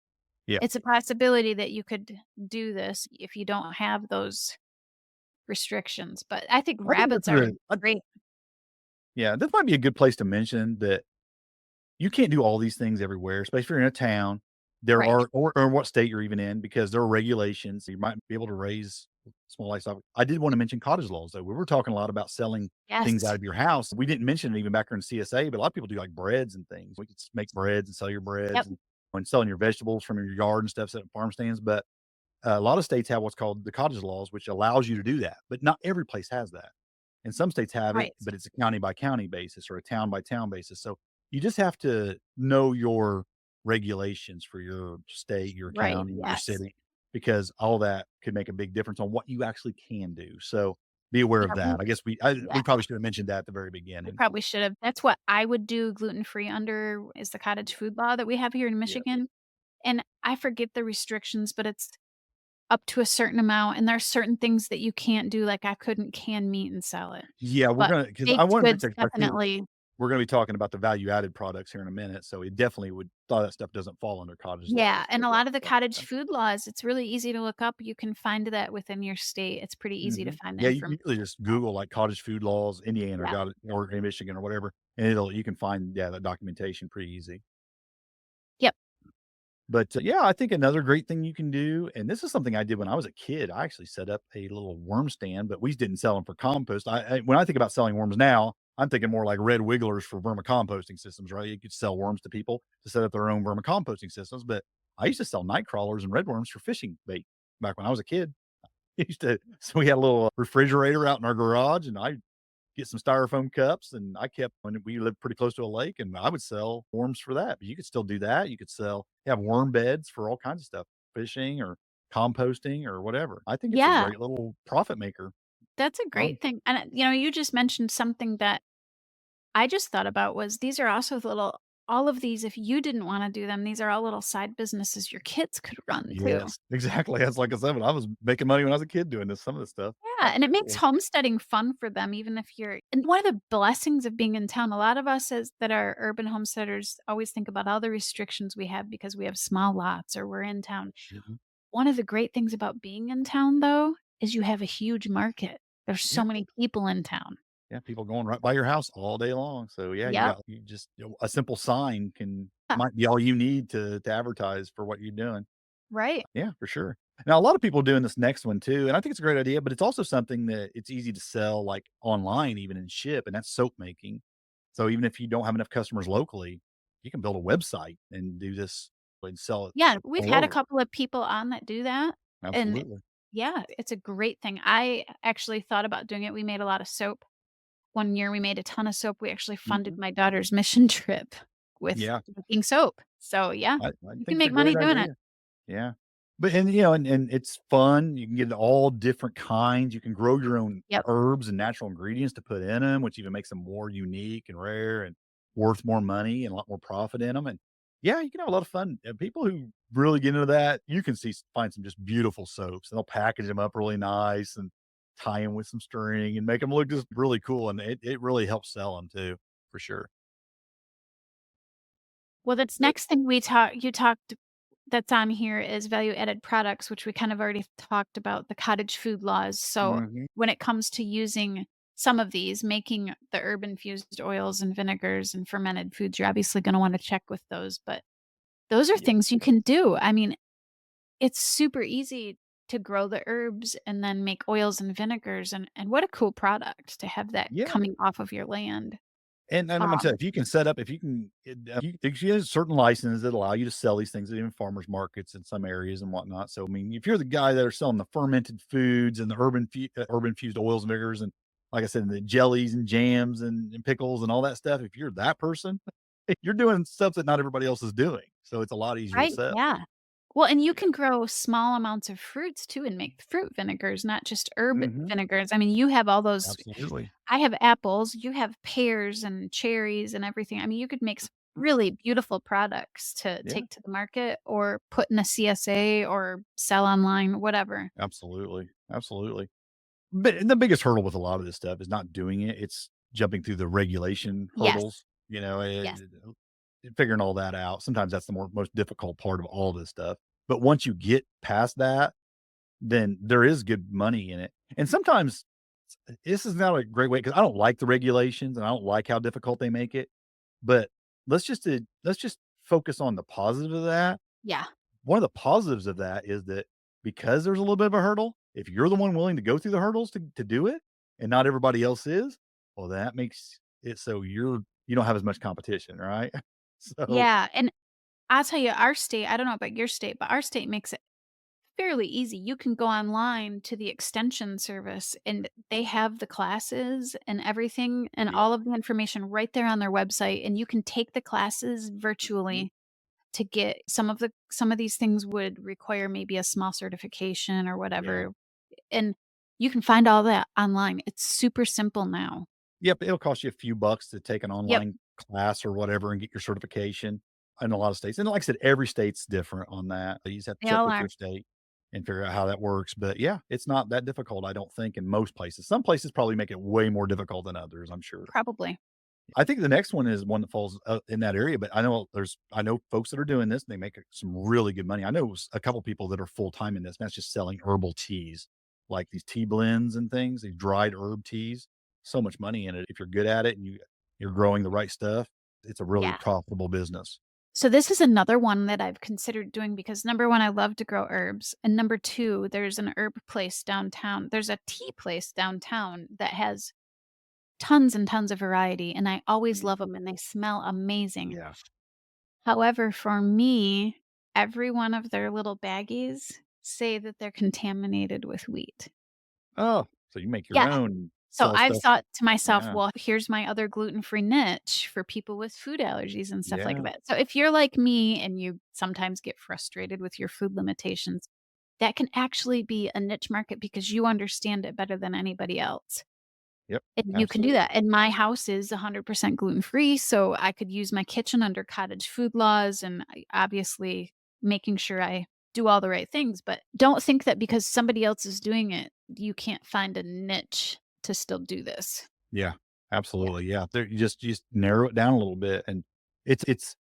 Yeah. it's a possibility that you could do this if you don't have those restrictions. But I think I think rabbits are great. yeah, this might be a good place to mention that you can't do all these things everywhere, especially if you're in a town. There Right. are or what state you're even in, because there are regulations. You might be able to raise small livestock. I did wanna mention cottage laws, though. We were talking a lot about selling things out Yes. of your house. We didn't mention it even back here in CSA, but a lot of people do, like, breads and things. We could make breads and sell your Yep. breads and selling your vegetables from your yard and stuff, setting farm stands, but a lot of states have what's called the cottage laws, which allows you to do that, but not every place has that. And some states have it, Right. but it's a county by county basis or a town by town basis. So you just have to know your regulations for your state, your Right. county, your Yes. city, because all that could make a big difference on what you actually can do. So be aware Yeah. of that. I guess we Yeah. probably should have mentioned that at the very We beginning. probably should have. That's what I would do gluten-free under is the cottage food law that we have here in Yeah. Michigan. And I forget the restrictions, but it's up to a certain amount, and there's certain things that you can't do, like I couldn't can meat and sell it. Yeah, we're But gonna because I baked wanted goods to I think definitely. we're gonna be talking about the value added products here in a minute, so it definitely would a lot of that stuff doesn't fall under cottage Yeah, laws. and So a yeah, lot of the cottage food laws, it's really easy to look up. You can find that within your state. It's pretty easy to mhm. find the Yeah, you can information. usually just Google, like, cottage food laws, Indiana or Yeah. got it or in Michigan or whatever, and you can find, yeah, that documentation pretty easy. Yep. But, yeah, I think another great thing you can do, and this is something I did when I was a kid, I actually set up a little worm stand, but we didn't sell them for compost. When I think about selling worms now, I'm thinking more like red wigglers for vermicomposting systems, right? You could sell worms to people to set up their own vermicomposting systems, but I used to sell night crawlers and red worms for fishing bait back when I was a kid. Used to so we had a little refrigerator out in our garage, and I get some styrofoam cups, and I kept when we lived pretty close to a lake, and I would sell worms for that. But you could still do that. You could have worm beds for all kinds of stuff, fishing or composting or whatever. I think it's a Yeah, great little profit maker. that's a Um, great thing. And, you just mentioned something that I just thought about was these are also all of these, if you didn't wanna do them, these are all little side businesses your kids could run too. yes, exactly. That's like I said, when I was making money when I was a kid doing this, some of this stuff. Yeah, and it makes Absolutely. homesteading fun for them even if you're and one of the blessings of being in town, a lot of us as that are urban homesteaders always think about all the restrictions we have because we have small lots or we're in town. Mhm. One of the great things about being in town, though, is you have a huge market. There's Yeah. so many people in town. Yeah, people going right by your house all day long. So yeah, Yep. you just a simple sign can Yeah, might be all you need to advertise for what you're doing. right. Yeah, for sure. Now, a lot of people are doing this next one too, and I think it's a great idea, but it's also something that it's easy to sell like online even and ship, and that's soap making. So even if you don't have enough customers locally, you can build a website and do this and sell it Yeah, we've all had a over. couple of people on that do that, and Absolutely. yeah, it's a great thing. I actually thought about doing it. We made a lot of soap. One year we made a ton of soap. We actually funded Mhm. my daughter's mission trip with Yeah, making soap. So, yeah, I you can think it's a make money great doing it. idea. Yeah. But and it's fun. You can get all different kinds. You can grow your own Yep. herbs and natural ingredients to put in them, which even makes them more unique and rare and worth more money and a lot more profit in them. And yeah, you can have a lot of fun. And people who really get into that, you can find some just beautiful soaps, and they'll package them up really nice and tie them with some string and make them look just really cool. And it really helps sell them too, for sure. Well, that's But next thing you talked that's on here is value added products, which we kind of already talked about the cottage food laws. So, mhm. when it comes to using some of these, making the herb infused oils and vinegars and fermented foods, you're obviously gonna wanna check with those, but Those are Yeah. things you can do. I mean, it's super easy to grow the herbs and then make oils and vinegars, and what a cool product to have that Yeah. coming off of your land. And I'm gonna tell you, Um, if you can set up, if you can, if you have certain licenses that allow you to sell these things at even farmers markets in some areas and whatnot. So, I mean, if you're the guy that are selling the fermented foods and the urban fused oils and vigors, and like I said, the jellies and jams and pickles and all that stuff, if you're that person, you're doing stuff that not everybody else is doing. So it's a lot easier to right, sell. yeah. Well, and you Yeah. can grow small amounts of fruits too and make fruit vinegars, not just herb Hmm. vinegars. I mean, you have all those. Absolutely. I have apples, you have pears and cherries and everything. I mean, you could make some Mhm. really beautiful products to Yeah. take to the market or put in a CSA or sell online, whatever. Absolutely. Absolutely. But the biggest hurdle with a lot of this stuff is not doing it. It's jumping through the regulation Yes, hurdles, yes. figuring all that out. Sometimes that's the most difficult part of all this stuff. But once you get past that, then there is good money in it. And sometimes this is not a great way because I don't like the regulations and I don't like how difficult they make it. But let's just focus on the positive of that. Yeah. One of the positives of that is that because there's a little bit of a hurdle, if you're the one willing to go through the hurdles to do it and not everybody else is, well, that makes it so you don't have as much competition, right? So, Yeah, and I'll tell you, our state, I don't know about your state, but our state makes it fairly easy. You can go online to the extension service and they have the classes and everything and yeah. all of the information right there on their website, and you can take the classes Mhm. virtually to get some of these things would require maybe a small certification or Yeah. whatever, and you can find all that online. It's super simple now. Yep, it'll cost you a few bucks to take an Yep, online class or whatever and get your certification in a lot of states. And like I said, every state's different on that. You just have to they check all with are, your state and figure out how that works. But yeah, it's not that difficult, I don't think, in most places. Some places probably make it way more difficult than others, I'm sure. probably. I think the next one is one that falls, in that area, but I know folks that are doing this, and they make some really good money. I know a couple people that are full-time in this, and that's just selling herbal teas, like these tea blends and things, these dried herb teas. So much money in it if you're good at it and you're growing the right stuff. It's a really Yeah. profitable business. So this is another one that I've considered doing because number 1, I love to grow herbs, and number 2, there's an herb place downtown. There's a tea place downtown that has tons and tons of variety, and I always love Mhm. them, and they smell amazing. Yeah. However, for me, every one of their little baggies say that they're contaminated with wheat. Oh, so you make your Yeah. own, So sell I've stuff. thought to myself, Yeah. well, here's my other gluten-free niche for people with food allergies and stuff like Yeah. that. So if you're like me and you sometimes get frustrated with your food limitations, that can actually be a niche market because you understand it better than anybody else. Yep. And you can do Absolutely. that. And my house is 100% gluten-free, so I could use my kitchen under cottage food laws and obviously making sure I do all the right things, but don't think that because somebody else is doing it, you can't find a niche to still do this. Yeah, Yeah. absolutely, yeah, there you just narrow it down a little bit, and it's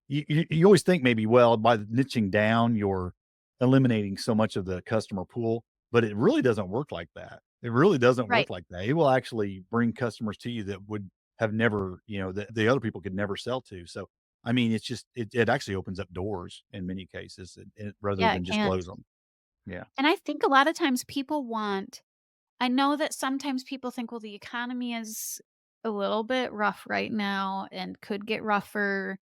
you always think maybe, well, by niching down, you're eliminating so much of the customer pool, but it really doesn't work like that. It really doesn't Right. work like that. It will actually bring customers to you that would have never, that the other people could never sell to, so, I mean, it's just it actually opens up doors in many cases, rather Yeah, it than just can. close them. Yeah. And I think a lot of times people want I know that sometimes people think, well, the economy is a little bit rough right now and could get rougher,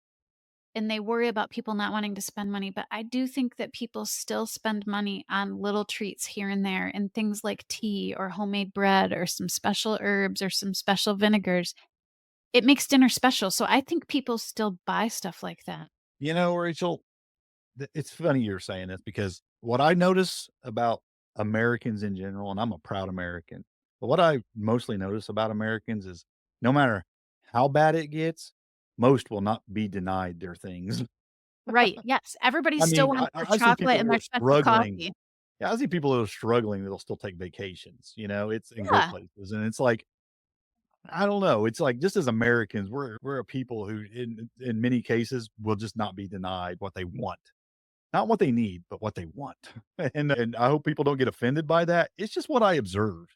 and they worry about people not wanting to spend money, but I do think that people still spend money on little treats here and there and things like tea or homemade bread or some special herbs or some special vinegars. It makes dinner special, so I think people still buy stuff like that. Rachel, it's funny you're saying this because what I notice about Americans in general, and I'm a proud American, but what I mostly notice about Americans is no matter how bad it gets, most will not be denied their things. Right, yes, everybody I still mean, wants their I see chocolate people and who their are special struggling. coffee. Yeah, I see people who are struggling that'll still take vacations. It's in great Yeah, places, and it's like I don't know. It's like just as Americans, we're a people who, in many cases, will just not be denied what they want. Not what they need, but what they want. And I hope people don't get offended by that. It's just what I observe.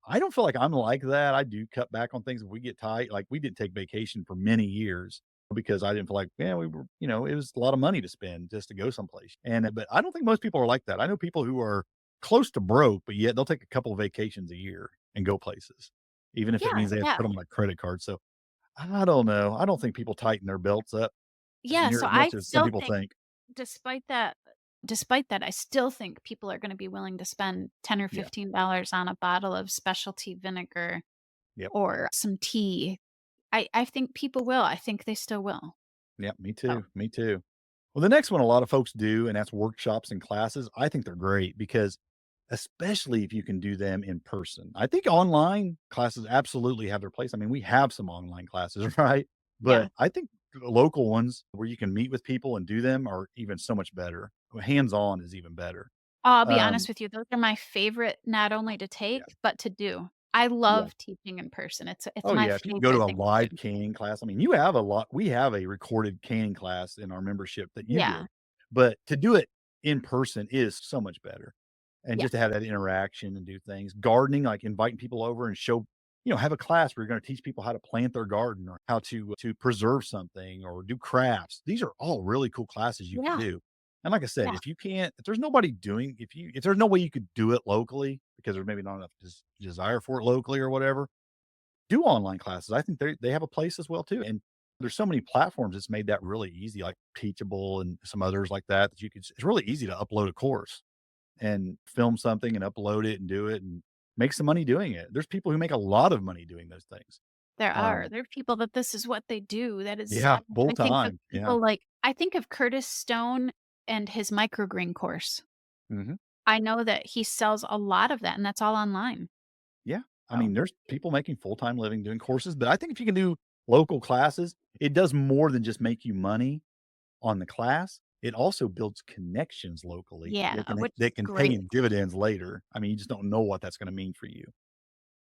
I don't feel like I'm like that. I do cut back on things if we get tight. Like, we didn't take vacation for many years, because I didn't feel like, yeah, we were, it was a lot of money to spend just to go someplace. But I don't think most people are like that. I know people who are close to broke, but yet they'll take a couple of vacations a year and go places, even if it Yeah, means they have to yeah. put them on a credit card. So I don't know. I don't think people tighten their belts up Yeah, near so as I much as some still people think think. despite that despite that, I still think people are gonna be willing to spend 10 or Yeah. $15 on a bottle of specialty vinegar Yep. or some tea. I think people will. I think they still will. Yep. Me So, too. Me too. Well, the next one a lot of folks do, and that's workshops and classes. I think they're great because especially if you can do them in person. I think online classes absolutely have their place. I mean, we have some online classes, right? yeah. But I think the local ones where you can meet with people and do them are even so much better. Hands-on is even better. I'll be honest Um, with you, those are my favorite not only to yeah, take, but to do. I yeah. love teaching in person. It's Oh, my yeah, if you can go favorite to a thing to live do. canning class, I mean, you have a lot we have a recorded canning class in our membership that you Yeah, did, but to do it in person is so much better, and yeah, just to have that interaction and do things. Gardening, like inviting people over and have a class where you're gonna teach people how to plant their garden or how to preserve something or do crafts. These are all really cool classes you can yeah, do, and like I said, yeah, if there's nobody doing if there's no way you could do it locally because there's maybe not enough desire for it locally or whatever, do online classes. I think they have a place as well too, and there's so many platforms that's made that really easy, like Teachable and some others like that, that you could it's really easy to upload a course and film something and upload it and do it and make some money doing it. There's people who make a lot of money doing those things. there are. Um, There are people that this is what they do. That is yeah, full I think of time. Yeah. people like I think of Curtis Stone and his microgreen course. Mhm. I know that he sells a lot of that, and that's all online. Yeah. I So, mean, there's people making full-time living doing courses, but I think if you can do local classes, it does more than just make you money on the class, it also builds connections locally yeah, which is that can pay great. in dividends later. I mean, you just don't know what that's gonna mean for you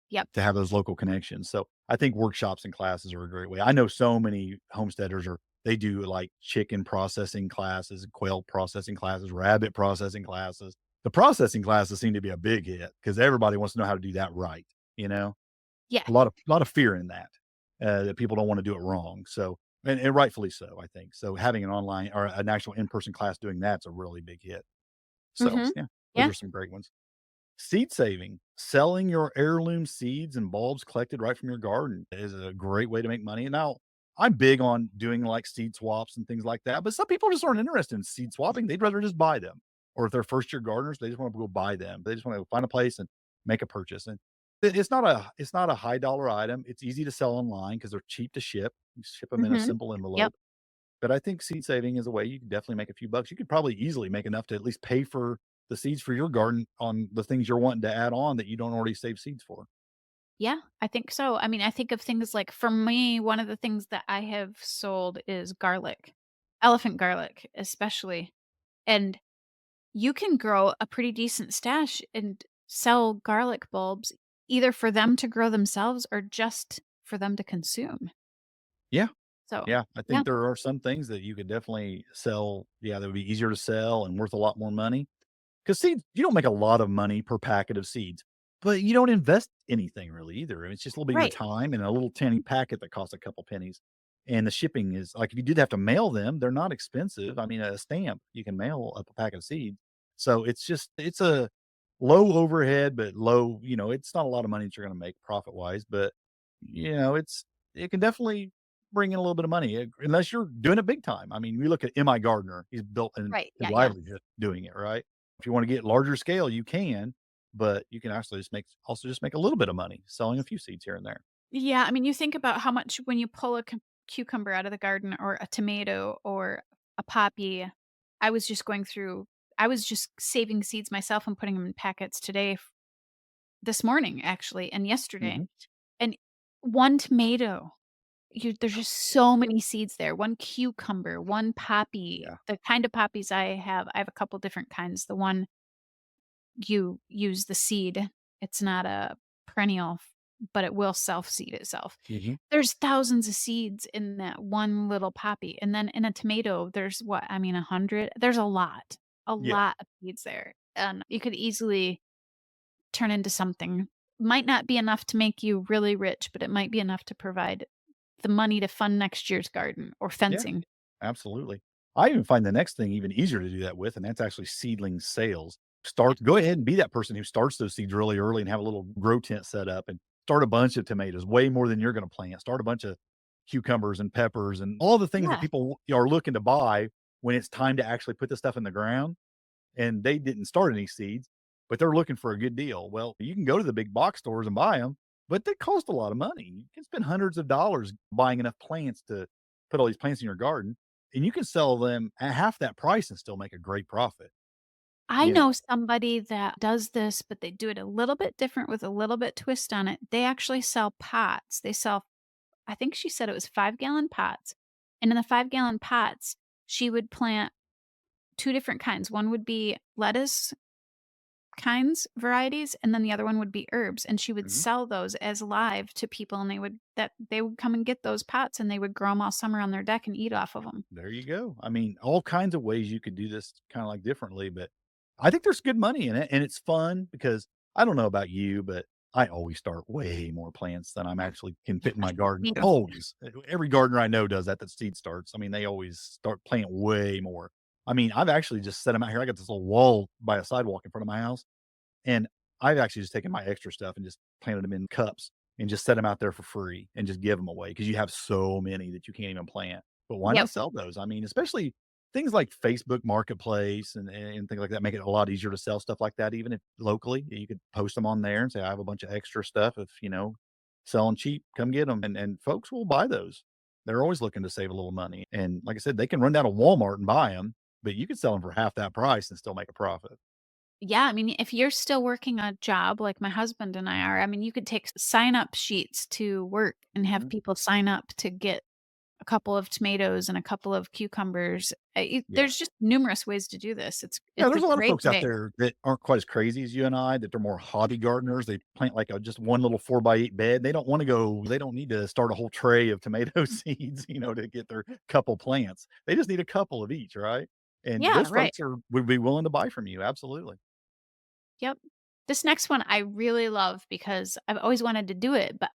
Yep. to have those local connections. So, I think workshops and classes are a great way. I know so many homesteaders they do, like, chicken processing classes, quail processing classes, rabbit processing classes. The processing classes seem to be a big hit because everybody wants to know how to do that right, you know? Yeah. A lot of fear in that people don't wanna do it wrong, so and rightfully so, I think. So, having an online or an actual in-person class doing that's a really big hit. So, Mhm. yeah, those Yeah. are some great ones. Seed saving, selling your heirloom seeds and bulbs collected right from your garden is a great way to make money. Now, I'm big on doing, like, seed swaps and things like that, but some people just aren't interested in seed swapping, they'd rather just buy them. Or if they're first-year gardeners, they just wanna go buy them. They just wanna find a place and make a purchase, and it's not a high dollar item, it's easy to sell online because 'cause they're cheap to ship. You ship them in a Mhm. simple Yep. envelope. But I think seed saving is a way you can definitely make a few bucks. You could probably easily make enough to at least pay for the seeds for your garden on the things you're wanting to add on that you don't already save seeds for. Yeah, I think so. I mean, I think of things like for me, one of the things that I have sold is garlic, elephant garlic, especially. And you can grow a pretty decent stash and sell garlic bulbs either for them to grow themselves or just for them to consume. Yeah, So, yeah, I yeah, think there are some things that you could definitely sell, yeah, that would be easier to sell and worth a lot more money. 'Cause seeds you don't make a lot of money per packet of seeds, but you don't invest anything really either. It's just a little bit of your right. time and a little tiny packet that costs a couple pennies. And the shipping is like, if you did have to mail them, they're not expensive. I mean, a stamp, you can mail up a packet of seeds. So it's a low overhead, but it's not a lot of money that you're gonna make profit-wise, but, it can definitely bring in a little bit of money, unless you're doing it big time. I mean, we look at M.I. Gardner. He's built in Right. his Yeah, yeah. livelihood doing it, right? If you wanna get larger scale, you can, but you can actually just make a little bit of money selling a few seeds here and there. Yeah, I mean, you think about how much when you pull a cucumber out of the garden or a tomato or a poppy. I was just going through I was just saving seeds myself and putting them in packets today this morning actually and yesterday. Mhm. And one tomato, there's just so many seeds there. One cucumber, one poppy, Yeah. the kind of poppies I have a couple different kinds. The one you use the seed. It's not a perennial, but it will self-seed itself. Mhm. There's thousands of seeds in that one little poppy, and then in a tomato, there's what, I mean, 100? There's a Yeah. lot of seeds there, and you could easily turn into something. Might not be enough to make you really rich, but it might be enough to provide the money to fund next year's garden or Yeah, fencing. absolutely. I even find the next thing even easier to do that with, and that's actually seedling sales. Yeah. Go ahead and be that person who starts those seeds really early and have a little grow tent set up and start a bunch of tomatoes, way more than you're gonna plant. Start a bunch of cucumbers and peppers and all the things that Yeah. people are looking to buy when it's time to actually put the stuff in the ground, and they didn't start any seeds, but they're looking for a good deal. Well, you can go to the big box stores and buy them, but they cost a lot of money. You can spend hundreds of dollars buying enough plants to put all these plants in your garden, and you can sell them at half that price and still make a great profit. I You know know somebody that does this, but they do it a little bit different with a little bit twist on it. They actually sell pots. They sell, I think she said it was 5-gallon pots. And in the 5-gallon pots, she would plant 2 different kinds. One would be lettuce kinds, varieties, and then the other one would be herbs, and she would Mhm. sell those as live to people, and they would come and get those pots, and they would grow them all summer on their deck and eat off of them. There you go. I mean, all kinds of ways you could do this kinda like differently, but I think there's good money in it, and it's fun because I don't know about you, but I always start way more plants than I'm actually can fit in my garden. Me too. Always. Every gardener I know does that, that seed starts. I mean, they always start plant way more. I mean, I've actually just set them out here. I got this little wall by a sidewalk in front of my house. And I've actually just taken my extra stuff and just planted them in cups and just set them out there for free and just give them away because you have so many that you can't even plant. But why not Yep. sell those? I mean, especially things like Facebook Marketplace and things like that make it a lot easier to sell stuff like that, even if locally. You could post them on there and say, I have a bunch of extra stuff. If, selling cheap, come get them. And folks will buy those. They're always looking to save a little money. And like I said, they can run down to Walmart and buy them, but you could sell them for half that price and still make a profit. Yeah, I mean, if you're still working a job like my husband and I are, I mean, you could take sign-up sheets to work and have Mhm. people sign up to get a couple of tomatoes and a couple of cucumbers. Yeah. There's just numerous ways to do this. Yeah, It's a there's a lot of great folks out way. there that aren't quite as crazy as you and I, that they're more hobby gardeners. They plant like a just one little 4 by 8 bed. They don't need to start a whole tray of tomato seeds, to get their couple plants. They just need a couple of each, right? And Yeah, those right. folks would be willing to buy from you. Absolutely. Yep. This next one I really love because I've always wanted to do it, but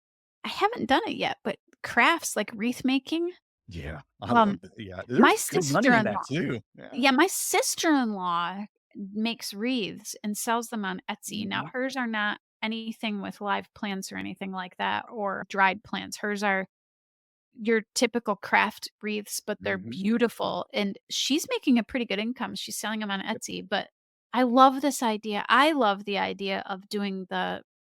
I haven't done it yet. But crafts like wreath making. Yeah, I Um, love that. Yeah, my there's good money in sister-in-law that too. Yeah. Yeah, my sister-in-law makes wreaths and sells them on Etsy. Now, Mhm. hers are not anything with live plants or anything like that or dried plants. Hers are your typical craft wreaths, but they're Mhm. beautiful, and she's making a pretty good income. She's selling them on Etsy, but I love this idea. I love the idea of doing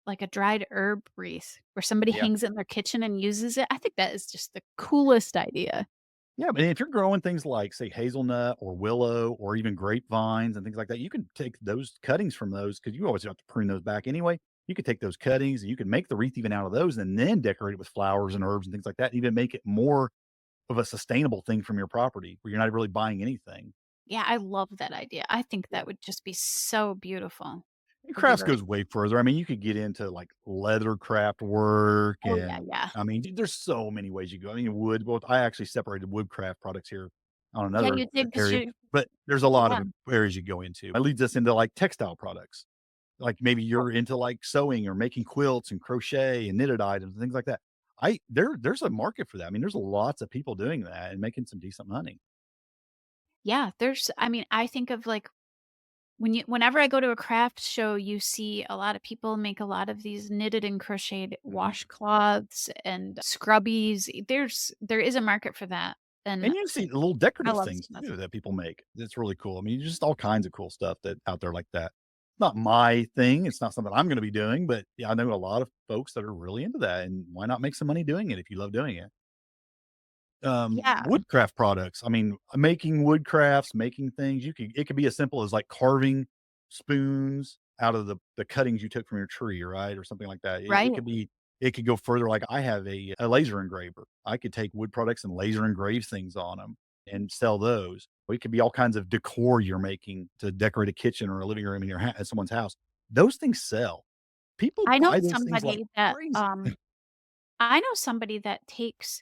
like a dried herb wreath where somebody Yeah. hangs it in their kitchen and uses it. I think that is just the coolest idea. Yeah, but if you're growing things like, say, hazelnut or willow or even grapevines and things like that, you can take those cuttings from those because you always have to prune those back anyway. You could take those cuttings and you can make the wreath even out of those and then decorate it with flowers and herbs and things like that, even make it more of a sustainable thing from your property where you're not really buying anything. Yeah, I love that idea. I think Yeah. that would just be so beautiful. And It'd be crafts really goes way further. I mean, you could get into like leather craft work Oh, yeah, and yeah. I mean, there's so many ways you go. I mean, wood, well, I actually separated woodcraft products here on Yeah, another you did 'cause area, you but there's a lot yeah. of areas you go into. It leads us into like textile products. Like maybe Oh, you're into like sewing or making quilts and crochet and knitted items and things like that. There's a market for that. I mean, there's lots of people doing that and making some decent money. yeah, I mean, I think of, like, whenever I go to a craft show, you see a lot of people make a lot of these knitted and crocheted Mhm. washcloths and scrubbies. There is a market for that, and And you see little I decorative love things seeing those. too that people make. It's really cool. I mean, just all kinds of cool stuff that out there like that. Not my thing. It's not something I'm gonna be doing, but yeah, I know a lot of folks that are really into that, and why not make some money doing it if you love doing it? Yeah, Woodcraft products. I mean, making wood crafts, making things, it could be as simple as like carving spoons out of the cuttings you took from your tree, right? Or something like that. right? It could go further. Like I have a laser engraver. I could take wood products and laser engrave things on them and sell those. Or it could be all kinds of decor you're making to decorate a kitchen or a living room in at someone's house. Those things sell. People I know buy those things like somebody that, crazy. I know somebody that takes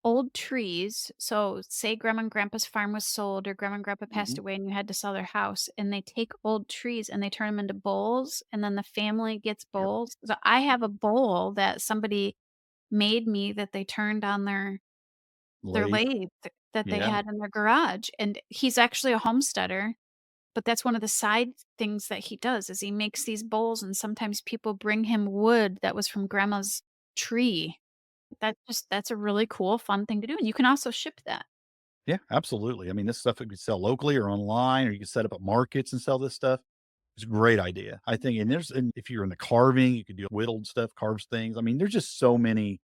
old trees, so say grandma and grandpa's farm was sold or grandma and grandpa passed Mhm. away and you had to sell their house, and they take old trees and they turn them into bowls, and then the family gets Yep. bowls. So I have a bowl that somebody made me that they turned on their Lathe. lathe that they Yeah. had in their garage, and he's actually a homesteader, but that's one of the side things that he does is he makes these bowls, and sometimes people bring him wood that was from grandma's tree. That's a really cool, fun thing to do, and you can also ship that. Yeah, absolutely. I mean, this stuff you could sell locally or online, or you can set up at markets and sell this stuff. It's a great idea. I think, and if you're in the carving, you could do whittled stuff, carves things. I mean, there's just so many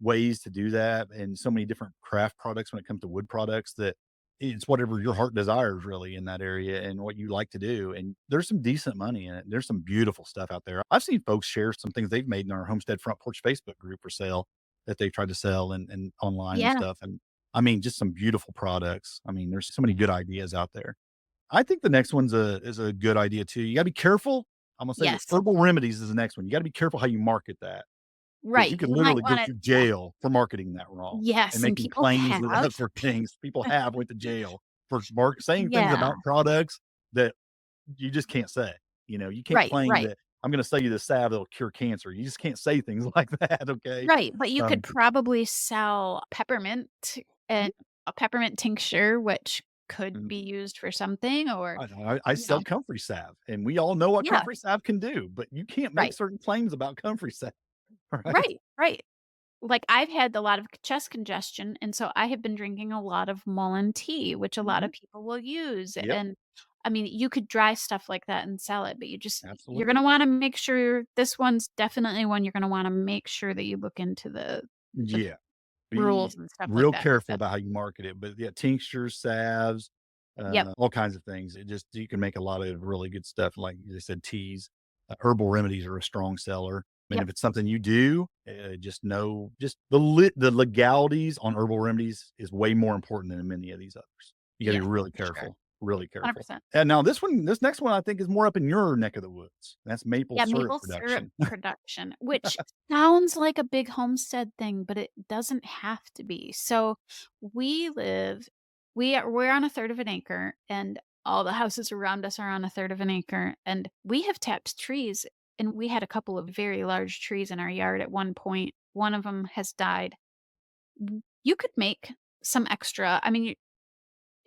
ways to do that and so many different craft products when it comes to wood products that it's whatever your heart desires really in that area and what you like to do. And there's some decent money in it. There's some beautiful stuff out there. I've seen folks share some things they've made in our Homestead Front Porch Facebook group for sale that they've tried to sell and online and Yeah. stuff. And I mean, just some beautiful products. I mean, there's so many good ideas out there. I think the next one's a good idea too. You gotta be careful. I'm gonna say this, Yes. herbal remedies is the next one. You gotta be careful how you market that. 'Cause Right, you could you might literally go wanna to yeah. jail for marketing that wrong and Yes, and making people claims have. for things. People have went to jail for saying things Yeah. about products that you just can't say. You can't Right, claim right. that, "I'm gonna sell you this salve that'll cure cancer." You just can't say things like that, okay? Right, but you could Um, probably sell peppermint yeah, and a peppermint tincture, which could mm, be used for something or, I you sell know comfrey salve, and we all know what Yeah, comfrey salve can do, but you can't make right, certain claims about comfrey salve, right? right, right. Like, I've had a lot of chest congestion, and so I have been drinking a lot of Mullein tea, which a lot Mhm. of people will use, Yep, and, I mean, you could dry stuff like that and sell it, but you're absolutely. gonna wanna make sure this one's definitely one you're gonna wanna make sure that you look into the Yeah. rules Be and stuff like real that careful because about how you market it, but yeah, tinctures, salves, Yep, all kinds of things. It just you can make a lot of really good stuff, like they said, teas. Herbal remedies are a strong seller, and yep, if it's something you do, just know just the legalities on herbal remedies is way more important than many of these others. You gotta yeah, be really for sure, careful, really careful. 100%. And now this next one I think is more up in your neck of the woods. That's maple Yeah, syrup maple syrup production. production, which sounds like a big homestead thing, but it doesn't have to be. So we live we're on a third of an acre and all the houses around us are on a third of an acre and we have tapped trees and we had a couple of very large trees in our yard at one point. One of them has died. You could make some extra. I mean,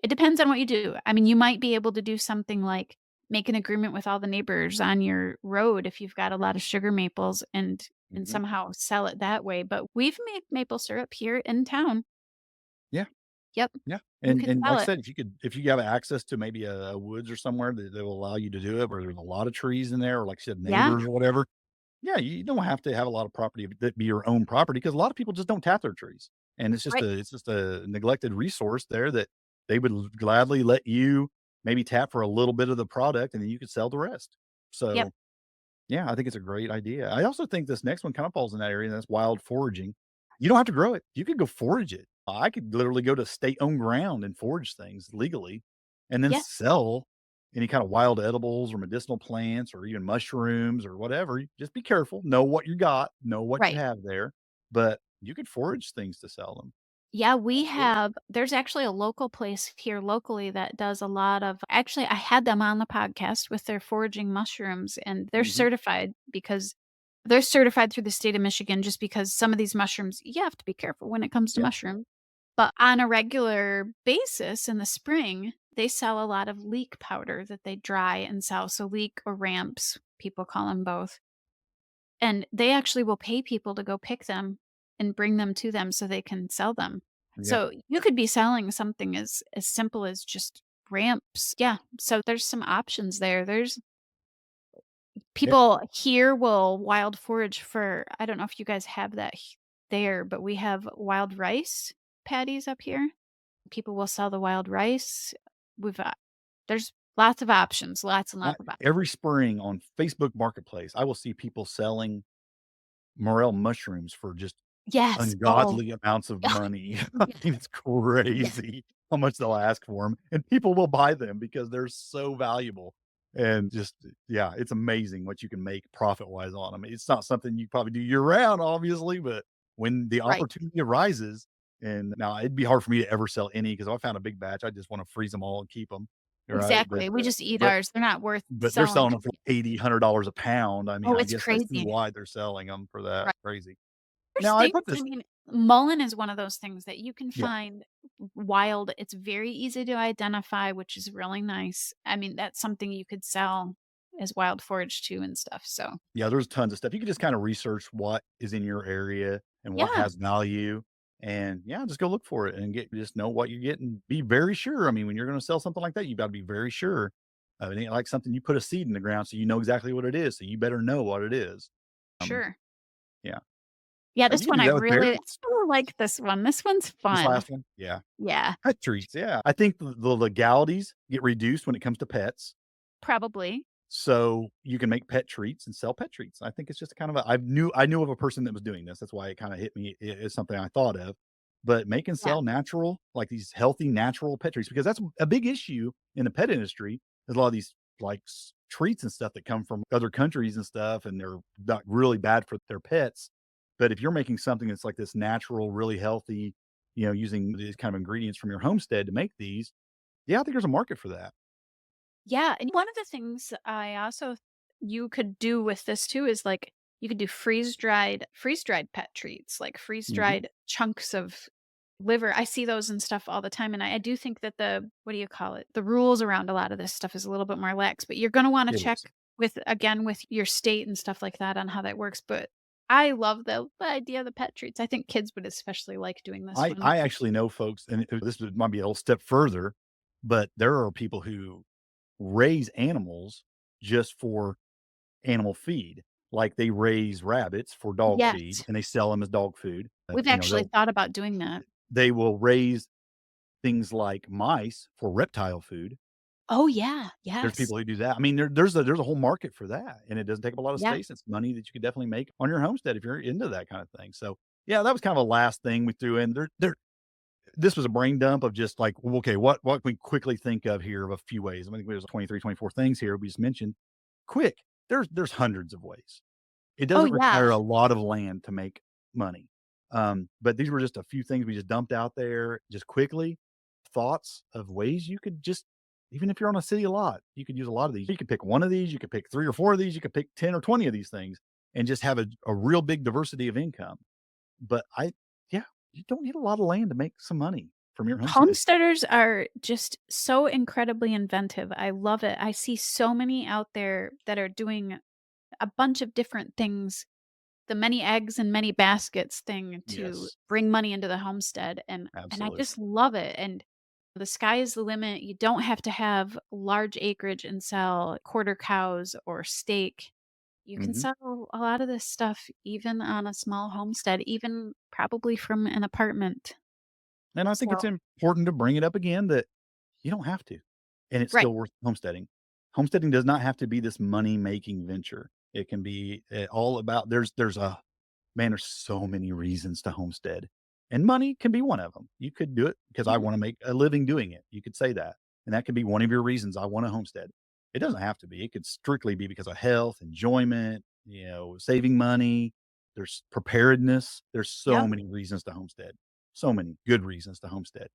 it depends on what you do. I mean, you might be able to do something like make an agreement with all the neighbors on your road if you've got a lot of sugar maples and Mhm. somehow sell it that way, but we've made maple syrup here in town. Yeah. Yep, Yeah, you and could and sell like I it. said, if you have access to maybe a woods or somewhere that will allow you to do it, where there's a lot of trees in there, or like I said, Yeah, neighbors or whatever, yeah, you don't have to have a lot of property that be your own property because a lot of people just don't tap their trees, and right. it's just a neglected resource there that they would gladly let you maybe tap for a little bit of the product, and then you could sell the rest. Yep. So yeah, I think it's a great idea. I also think this next one kind of falls in that area, and that's wild foraging. You don't have to grow it. You could go forage it. I could literally go to state-owned ground and forage things legally and then Yeah, sell any kind of wild edibles or medicinal plants or even mushrooms or whatever. Just be careful. Know what you got, know what you right. have there, but you could forage things to sell them. Yeah, we Absolutely. have there's actually a local place here locally that does a lot of actually, I had them on the podcast with their foraging mushrooms, and they're Mhm. certified because they're certified through the state of Michigan just because some of these mushrooms you have to be careful when it comes to Yeah. mushrooms. But on a regular basis in the spring, they sell a lot of leek powder that they dry and sell, so leek or ramps, people call them both. And they actually will pay people to go pick them and bring them to them so they can sell them. Yeah. So you could be selling something as simple as just ramps. Yeah, so there's some options there. There's Yeah. people here will wild forage for I don't know if you guys have that there, but we have wild rice patties up here. People will sell the wild rice. We've there's lots of options, lots and lots of options. Every spring on Facebook Marketplace, I will see people selling morel mushrooms for just Yes. Oh, ungodly amounts of money. I yeah. mean, it's Yeah. crazy how much they'll ask for them, and people will buy them because they're so valuable, and just yeah, it's amazing what you can make profit-wise on them. It's not something you probably do year-round, obviously, but when the Right. opportunity arises and now it'd be hard for me to ever sell any because if I found a big batch, I just wanna freeze them all and keep them, right? Exactly, we just eat But ours, they're not worth they're selling. selling them for $80, $100 a pound. I mean, Oh, I it's guess I see crazy. why they're selling them for that. Right. Crazy. There's Now I things, put I this mean, mullein is one of those things that you can yeah. find wild. It's very easy to identify, which is really nice. I mean, that's something you could sell as wild forage too and stuff, so Yeah, there's tons of stuff. You can just kinda research what is in your area and what yeah, has value, and, yeah, just go look for it and just know what you're getting. Be very sure. I mean, when you're gonna sell something like that, you gotta be very sure. It ain't like something you put a seed in the ground, so you know exactly what it is, so you better know what it is. Um, sure. yeah. Yeah, You this can one do I that with really berries. I like this one. This one's This fun. last one? Yeah. Yeah, Pet treats, yeah. I think the legalities get reduced when it comes to pets. probably. So, you can make pet treats and sell pet treats. I think it's just kind of a I knew of a person that was doing this. That's why it kinda hit me as something I thought of. But make and Yeah. sell natural, like these healthy, natural pet treats, because that's a big issue in the pet industry. There's a lot of these, like, treats and stuff that come from other countries and stuff, and they're not really bad for their pets. But if you're making something that's like this natural, really healthy, using these kind of ingredients from your homestead to make these, yeah, I think there's a market for that. Yeah, and one of the things I also you could do with this too is, like, you could do freeze-dried pet treats, like Mhm. freeze-dried chunks of liver. I see those and stuff all the time, and I do think that the what do you call it? The rules around a lot of this stuff is a little bit more lax, but you're gonna wanna It check is. with again, with your state and stuff like that on how that works, but I love the idea of the pet treats. I think kids would especially like doing this one. I actually know folks, and might be a little step further, but there are people who raise animals just for animal feed. Like, they raise rabbits for dog feed, Yes. and they sell them as dog food. We've actually thought about doing that. They will raise things like mice for reptile food. Oh, yeah. There's Yes. people who do that. I mean, there's a whole market for that, and it doesn't take up a lot of Yeah. space. It's money that you could definitely make on your homestead if you're into that kind of thing. So, yeah, that was kind of a last thing we threw in. There This was a brain dump of just like, well, okay, what can we quickly think of here of a few ways? I think there's 23, 24 things here we just mentioned. Quick, there's hundreds of ways. It Oh, doesn't yeah. require a lot of land to make money. But these were just a few things we just dumped out there just quickly. Thoughts of ways you could just, even if you're on a city lot, you could use a lot of these. You could pick one of these, you could pick 3 or 4 of these, you could pick 10 or 20 of these things and just have a real big diversity of income. But yeah, you don't need a lot of land to make some money from your homestead. Homesteaders are just so incredibly inventive. I love it. I see so many out there that are doing a bunch of different things, the many eggs and many baskets thing to Yes, bring money into the homestead, and I absolutely. just love it, and the sky is the limit. You don't have to have large acreage and sell quarter cows or steak. You can Mhm. sell a lot of this stuff even on a small homestead, even probably from an apartment. And I think it's So important to bring it up again that you don't have to, and it's right. still worth homesteading. Homesteading does not have to be this money-making venture. It can be, all about there's a man, there's so many reasons to homestead, and money can be one of them. You could do it because I Yeah. wanna make a living doing it. You could say that, and that could be one of your reasons, "I wanna homestead." It doesn't have to be. It could strictly be because of health, enjoyment, saving money. There's preparedness. There's so Yep. many reasons to homestead. So many good reasons to homestead.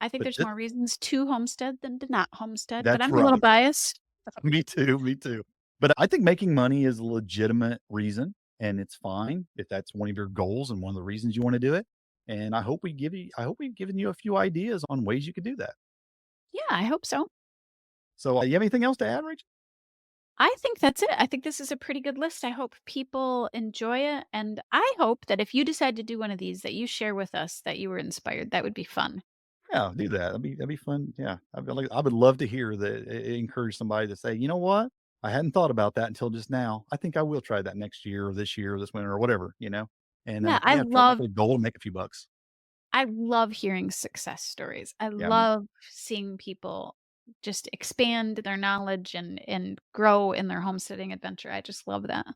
I think But there's more reasons to homestead than to not homestead, but that's I'm a little right. biased. Me too, me too. But I think making money is a legitimate reason, and it's fine if that's one of your goals and one of the reasons you wanna do it. And I hope we've given you a few ideas on ways you could do that. Yeah, I hope so. So, you have anything else to add, Rachel? I think that's it. I think this is a pretty good list. I hope people enjoy it, and I hope that if you decide to do one of these, that you share with us that you were inspired. That would be fun. Yeah, do that. That'd be fun. Yeah. I would love to hear that encourage somebody to say, "You know what? I hadn't thought about that until just now. I think I will try that next year or this winter or whatever," you know? And, Yeah, yeah, try it like a goal to make a few bucks. I love hearing success stories. I Yeah, me love seeing people just expand their knowledge and grow in their homesteading adventure. I just love that.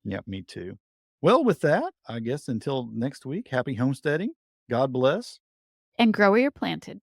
yeah, me too. Well, with that, I guess until next week, happy homesteading. God bless. And grow where you're planted.